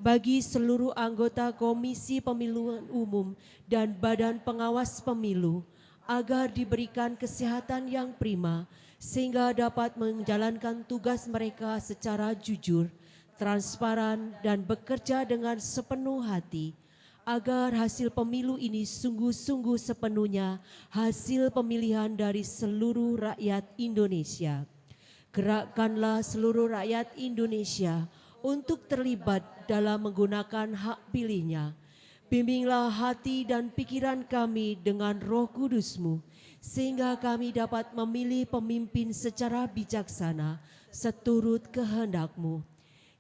Bagi seluruh anggota Komisi Pemilihan Umum dan Badan Pengawas Pemilu, agar diberikan kesehatan yang prima sehingga dapat menjalankan tugas mereka secara jujur, transparan, dan bekerja dengan sepenuh hati, agar hasil pemilu ini sungguh-sungguh sepenuhnya hasil pemilihan dari seluruh rakyat Indonesia. Gerakkanlah seluruh rakyat Indonesia untuk terlibat dalam menggunakan hak pilihnya. Bimbinglah hati dan pikiran kami dengan Roh Kudus-Mu, sehingga kami dapat memilih pemimpin secara bijaksana seturut kehendak-Mu.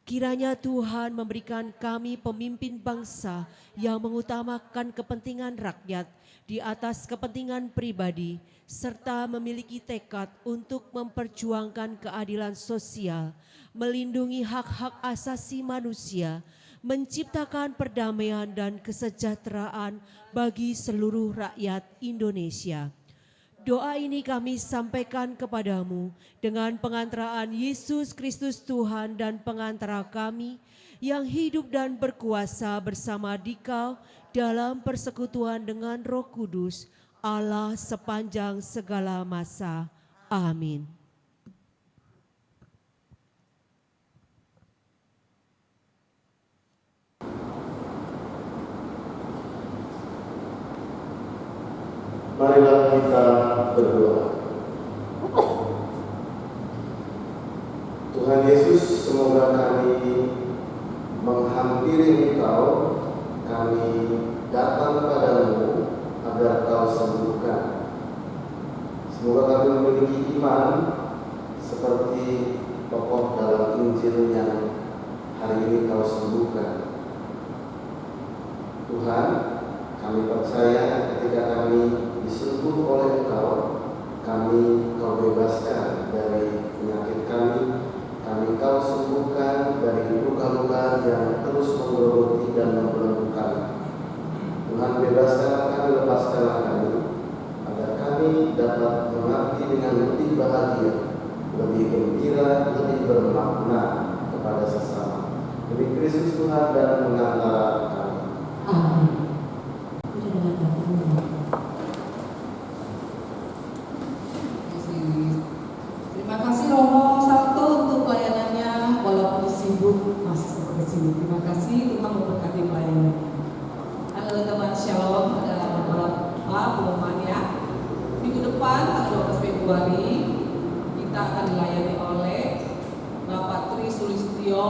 Kiranya Tuhan memberikan kami pemimpin bangsa yang mengutamakan kepentingan rakyat di atas kepentingan pribadi, serta memiliki tekad untuk memperjuangkan keadilan sosial, melindungi hak-hak asasi manusia, menciptakan perdamaian dan kesejahteraan bagi seluruh rakyat Indonesia. Doa ini kami sampaikan kepadamu dengan pengantaraan Yesus Kristus Tuhan dan pengantara kami yang hidup dan berkuasa bersama Dikau dalam persekutuan dengan Roh Kudus, Allah sepanjang segala masa. Amin. Marilah kita berdoa. Tuhan Yesus, semoga kami menghampiri Engkau, kami datang padamu agar Kau sembuhkan. Semoga kami memiliki iman seperti tokoh dalam Injil yang hari ini Kau sembuhkan. Tuhan, kami percaya ketika kami disentuh oleh Engkau, Kau bebaskan dari penyakit kami Kau sembuhkan dari luka-luka yang terus menggerogoti dan membelenggu kami. Tuhan, bebaskanlah kami, lepaskanlah kami, agar kami dapat mengerti dengan lebih bahagia, lebih gembira, lebih bermakna kepada sesama. Demi Kristus Tuhan dan pengantara kami. Amin. Terima kasih Romo Sabtu untuk pelayanannya, walaupun sibuk masih seperti sini. Terima kasih, Tuhan memberkati pelayanannya. Halo teman Shalom, ada beberapa pengumuman ya. Minggu depan tanggal 12 Februari kita akan dilayani oleh Bapak Tri Sulistyo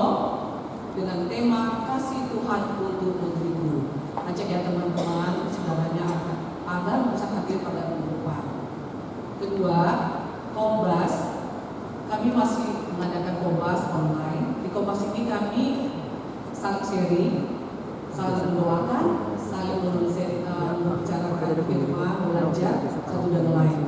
dengan tema Kasih Tuhan untuk negeriku. Ajak ya teman-teman, saudaranya agar bisa hadir pada minggu depan. Kedua, Kombas, kami masih mengadakan Kombas online. Di Kombas ini kami saling sharing, saling mendoakan, saling membicarakan firman, belajar satu dan lain.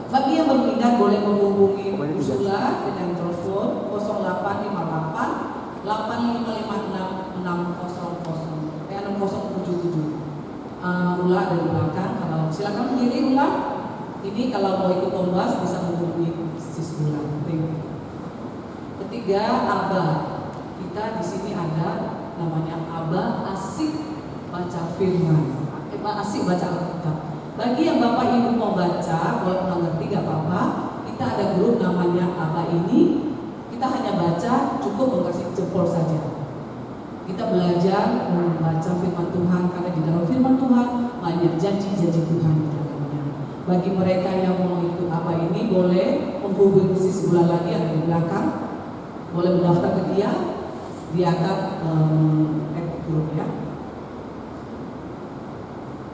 Bagi yang berminat boleh menghubungi Ursula dengan telepon 0858 8556 6077. Ulah dari belakang, kalau silakan berdiri ulang. Ini kalau mau ikut Kombas bisa menghubungi Sis Bulan. Ketiga, Aba. Kita di sini ada namanya Aba asik baca firman, asik baca Alkitab. Bagi yang Bapak Ibu mau baca, kalau nggak ngerti nggak apa-apa. Kita ada grup namanya Aba ini. Kita hanya baca, cukup mengasih jempol saja. Kita belajar membaca firman Tuhan karena di dalam firman Tuhan banyak janji-janji Tuhan di dalamnya. Bagi mereka yang mau ikut apa ini boleh menghubungi Sis Bulan lagi ada di belakang, boleh mendaftar ke dia akan grup ya.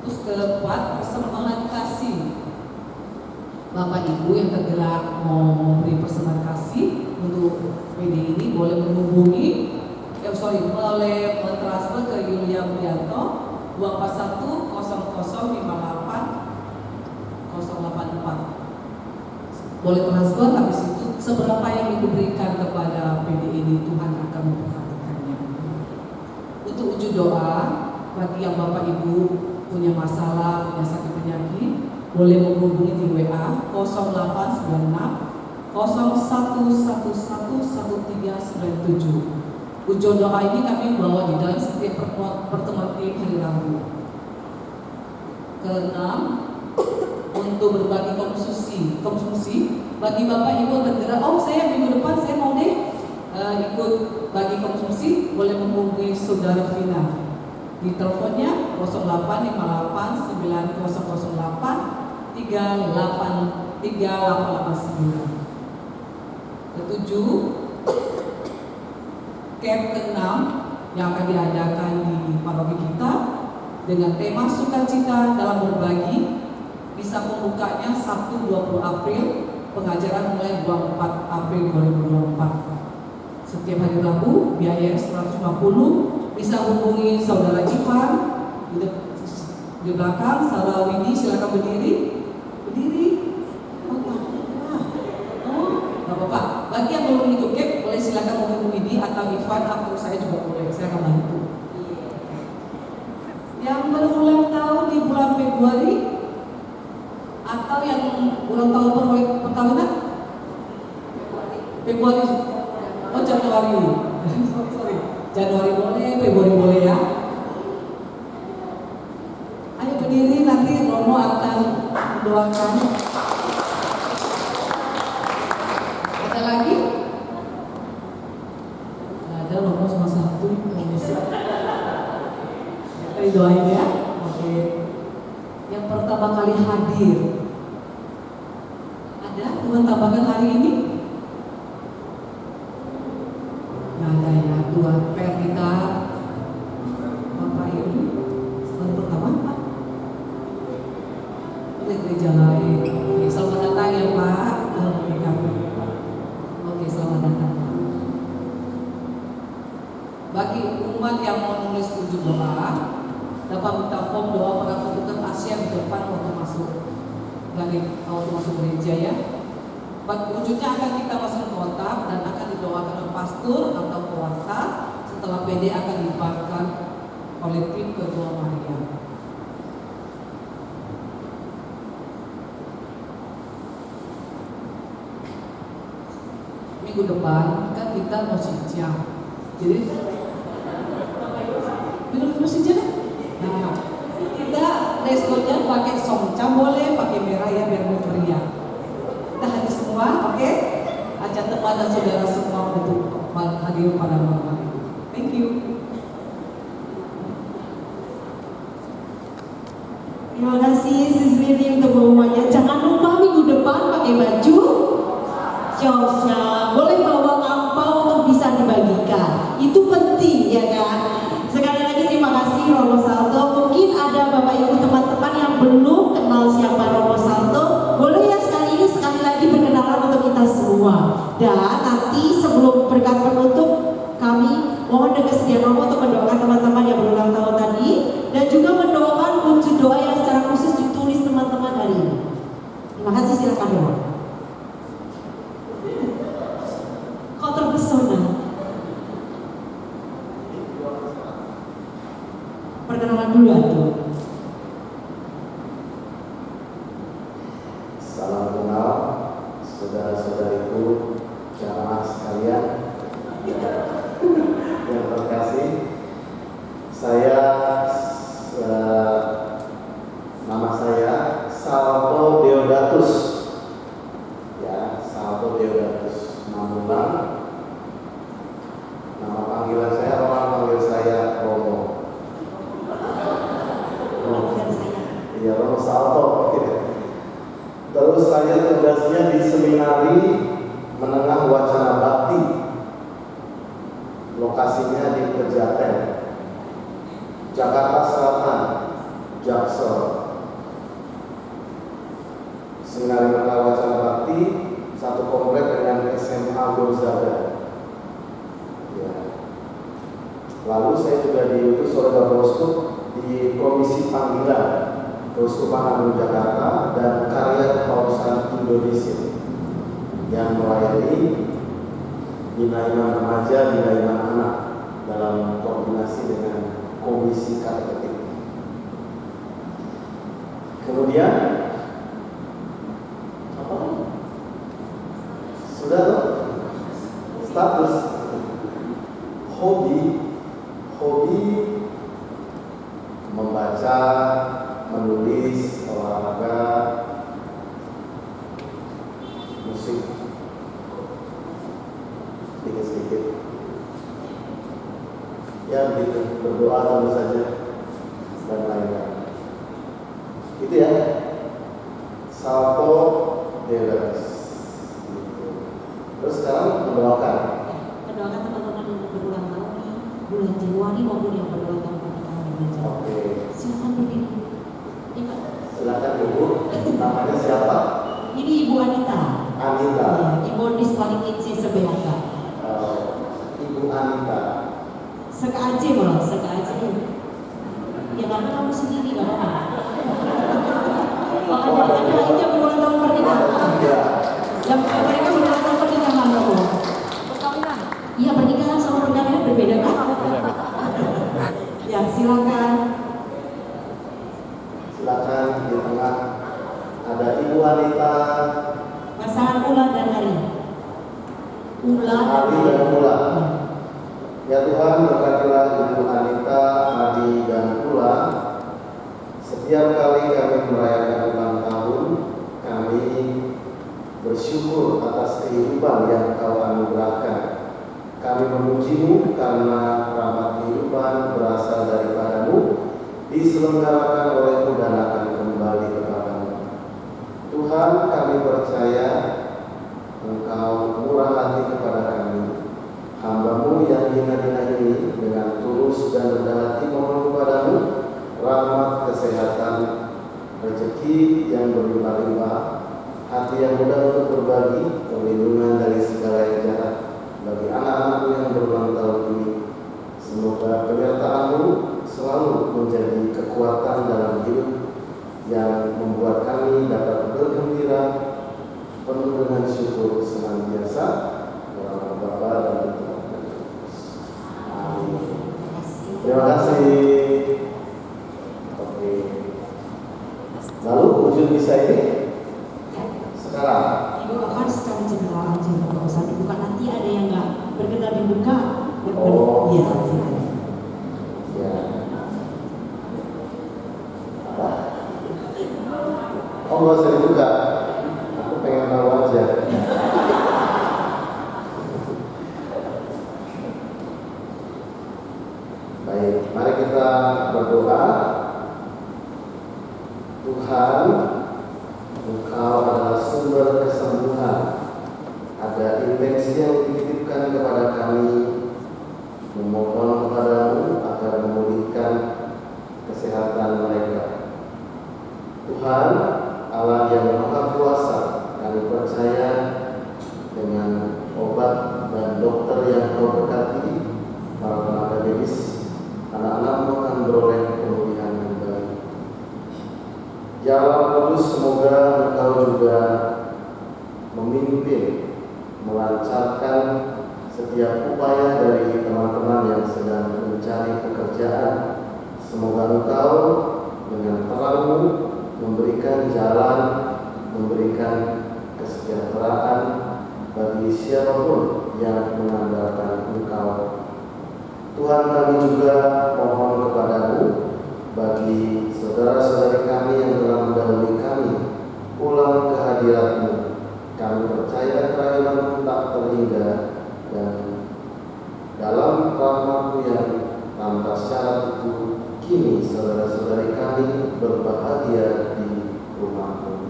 Terus keempat, persembahan kasih. Bapak Ibu yang tergerak mau memberi persembahan kasih untuk PD ini boleh menghubungi boleh mentransfer ke Yulia Budianto 241 0058 084. Boleh transfer, habis itu seberapa yang diberikan kepada PD ini Tuhan akan memperhatikannya. Untuk wujud doa bagi yang Bapak Ibu punya masalah, punya sakit penyakit, boleh menghubungi di WA 0896 01111397. Wujud doa ini kami bawa di dalam setiap pertemuan tim hari Rabu. Keenam, untuk berbagi konsumsi bagi Bapak Ibu tergerak, saya minggu depan saya mau deh ikut bagi konsumsi, boleh menghubungi Saudara Vina di teleponnya 0858 9008 3889. Ketujuh, camp ke-6 yang akan diadakan di paroki kita dengan tema sukacita dalam berbagi, bisa membukanya Sabtu 20 April, pengajaran mulai 24 April 2024. Setiap hari Rabu biaya 150, bisa hubungi Saudara Ivan di belakang. Saudara Windy silakan berdiri. Bapak, bagi yang belum ikut camp boleh silakan menghubungi Windy atau Ivan atau saya juga boleh, saya akan bantu. Yang berulang tahun di bulan Februari atau yang ulang tahun perkawinan Februari, Januari. Sorry, Januari boleh, Februari boleh ya. Ayo berdiri, nanti Romo akan mendoakan. didoain ya. Oke. Yang pertama kali hadir. Ada Tuhan tambahkan hari ini? Nggak ada ya, Tuhan Pernita. Bapak ini baru pertama Pak. Oleh gereja lain. Oke, selamat datang ya Pak. Oke, selamat datang Pak. Bagi umat yang mau nulis tujuh doa, dapat minta form doa pada petugas Asia di depan waktu masuk gereja ya. Wujudnya akan kita masuk kotak dan akan didoakan oleh pastor atau pewarta. Setelah PD akan dibagikan oleh tim kedua Maria. Minggu depan kan kita mau sinjang, jadi minum sinjang. Nah, kita restonya pakai songcam boleh, pakai merah ya biar meriah. Kita hadir semua, oke? Ajak teman dan saudara semua untuk hadir pada malam hari. Thank you. Terima kasih Sis Lili untuk pengumumannya. Jangan lupa minggu depan pakai baju josnya. Boleh bawa angpau untuk bisa dibagikan. Itu penting ya kan. Sekali lagi terima kasih Romo Salto. Mungkin ada Bapak Ibu teman-teman yang belum kenal siapa Romo Salto. Boleh ya sekali lagi berkenalan untuk kita semua. Dan nanti sebelum berkat penutup kami mohon dengan kesediaan Romo untuk mendoakan teman-teman yang berulang tahun tadi dan juga mendoakan wujud doa yang secara khusus ditulis teman-teman hari ini. Terima kasih, silakan Romo. Kok terpesona? Perkenalan dulu tuh. Salam kenal saudara-saudariku jamaah sekalian yang terkasih. Nama saya Salto Deodatus. Ya, Salto Deodatus Mamulang. Nama panggilan saya, orang panggil saya Romo. Iya, Romo Salto. Terus saya tugasnya di seminari menengah Wacana Bakti. Lokasinya di Pejaten, Jakarta Selatan, Jaksel. Seminari menengah Wacana Bakti satu komplek dengan SMA Gonzaga. Ya. Lalu saya juga diutus oleh Bapak Uskup di Komisi Panggilan Keuskupan Agung Jakarta dan Karya Kepausan Indonesia yang melayani bina iman remaja, bina iman anak dalam koordinasi dengan Komisi Kateketik. Kemudian apa? Sudah tuh? Status hobi membaca, menulis, olahraga, musik, sedikit-sedikit. Ya begitu, berdoa tentu saja dan lain-lain. Itu ya, Salto Deodatus. Terus sekarang mendoakan. Mendoakan teman-teman yang berulang tahun di bulan Januari maupun yang berulang tahun pada tahun ini. Oke. Silakan berdiri. Iya. Silakan Ibu. Namanya siapa? Ini Ibu Anita. Anita. Ya, Ibu Disbalikin si sebelah. Ibu Anita. Seka aja malah, seka aja. Ya karena kamu sendiri gak apa-apa. Ada lainnya berulang tahun pernikahan. Yang mereka berulang tahun pernikahan loh. Perkawinan. Iya, pernikahan sama perkawinan berbeda kan? Ya silakan. Silakan di tengah ada Ibu Anita. Pasangan Ula dan Ari. Ula dan Ula. Ya Tuhan, berkatilah Ibu Anita, Adi dan Ula. Setiap kali kami merayakan ulang tahun, kami bersyukur atas kehidupan yang Kau anugerahkan. Kami memuji-Mu karena rahmat kehidupan berasal daripada-Mu. diselenggarakan oleh dan akan kembali kepadamu. Tuhan, kami percaya Engkau murah hati kepada kami, hamba-Mu yang hina-hina ini, dengan tulus dan rendah hati mohon kepadamu rahmat, kesehatan, rezeki yang berlimpah-limpah, hati yang mudah untuk berbagi, perlindungan dari segala yang jahat bagi anak-anak-Mu yang berulang tahun ini. Semoga penyertaan-Mu selalu menjadi kekuatan dalam hidup yang membuat kami dapat bergembira penuh dengan syukur senantiasa dalam nama Bapa dan Putra dan Roh Kudus. Amin. Terima kasih. Oke. Lalu ujung bisa ini sekarang. Ibu akan secara general aja kalau usah dibuka, nanti ada yang nggak berkenan dibuka. Oh. Iya. Ya. Apa? Oh, nggak usah dibuka. Aku pengen tahu aja. Baik, mari kita berdoa. Tuhan, Engkau adalah sumber kesembuhan. Ada intensi yang dititipkan kepada kami, memohon kepadamu agar memulihkan kesehatan mereka. Tuhan, Allah yang Maha Kuasa, kami percaya dengan obat dan dokter yang Kau berkati, para tenaga medis, anak-anak-Mu akan beroleh pemulihan yang baik. Ya Allah Kudus, semoga Engkau juga memimpin, melancarkan setiap upaya dari teman-teman yang sedang mencari pekerjaan. Semoga Engkau dengan terang-Mu memberikan jalan, memberikan kesejahteraan bagi siapapun yang mengandalkan Engkau. Tuhan, kami juga mohon kepadamu bagi saudara-saudari kami yang telah mendahului kami pulang ke hadirat-Mu. Kami percaya kerahiman-Mu tak terhingga, dan dalam rahmat-Mu yang tanpa syarat itu, kini saudara-saudari kami berbahagia di rumah-Mu.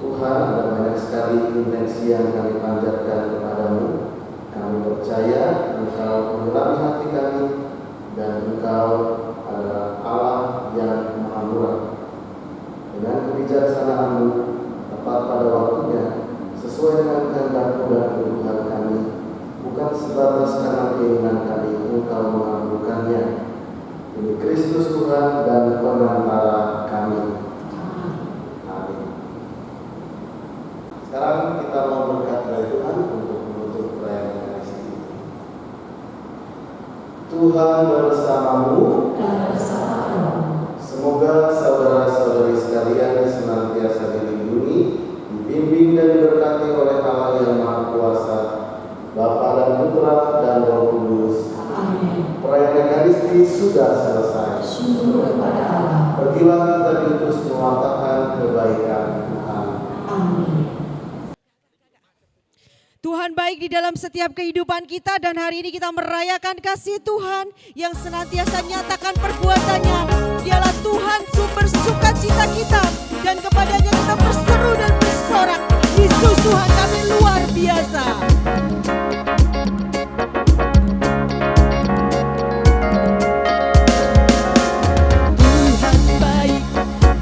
Tuhan, ada banyak sekali intensi yang kami panjatkan kepadamu. Kami percaya Engkau menyertai hati kami, dan Engkau adalah Allah yang Maha Murah. Dengan kebijaksanaan-Mu, tepat pada waktunya, sesuai dengan kehendak-Mu dan kebutuhan kami, bukan sebatas karena keinginan kami, Engkau mengabulkannya. Demi Kristus Tuhan dan penantara kami. Amin. Sekarang kita mau berkat dari Tuhan untuk menutup perayaan Ekaristi. Tuhan bersamamu. Semoga saudara-saudari sekalian senantiasa dilindungi, dibimbing dan diberkati oleh Allah yang Maha Kuasa, Bapa dan Putra dan Roh Kudus. Amin. Perayaan Ekaristi sudah selesai. Syukur kepada Allah. Pergilah kita diutus mewartakan kebaikan Tuhan. Amin. Tuhan baik di dalam setiap kehidupan kita, dan hari ini kita merayakan kasih Tuhan yang senantiasa nyatakan perbuatannya. Dialah Tuhan sumber sukacita kita, dan kepadanya kita berseru dan bersorak. Yesus Tuhan kami luar biasa. Tuhan baik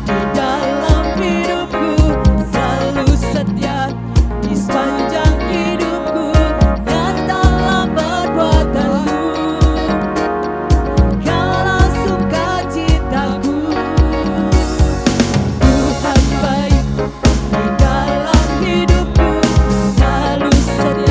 di dalam hidupku, selalu setia di sepanjang hidupku. Nyatalah perbuatan-Mu, Kaulah sukacitaku. Tuhan baik di dalam hidupku, selalu setia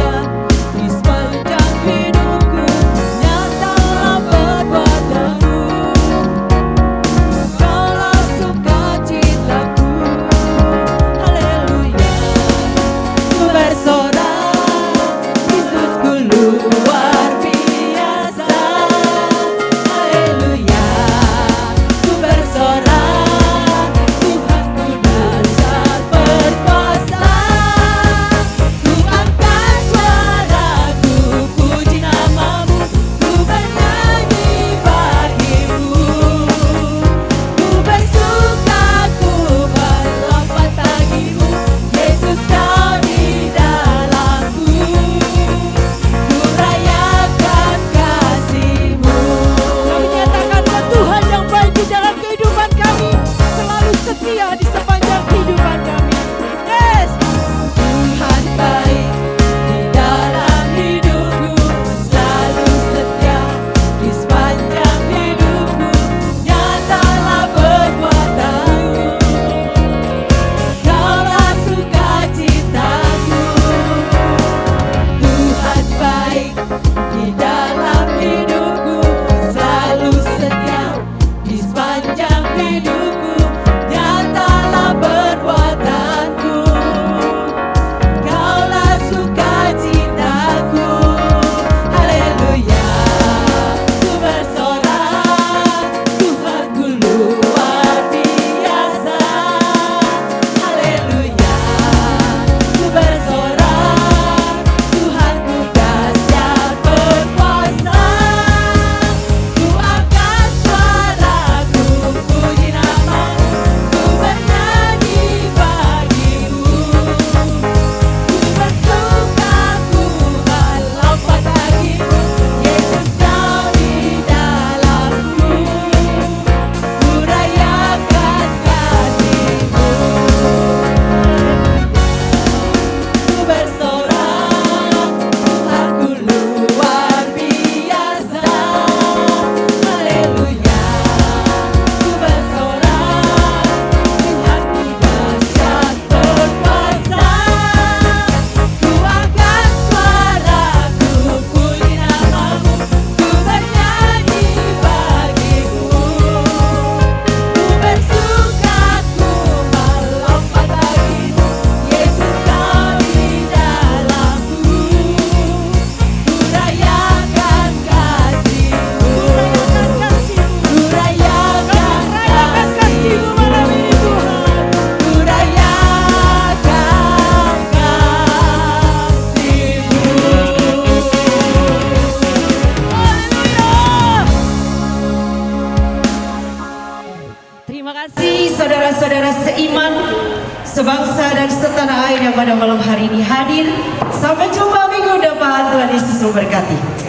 sebangsa dan setanah air yang pada malam hari ini hadir. Sampai jumpa minggu depan, Tuhan Yesus memberkati.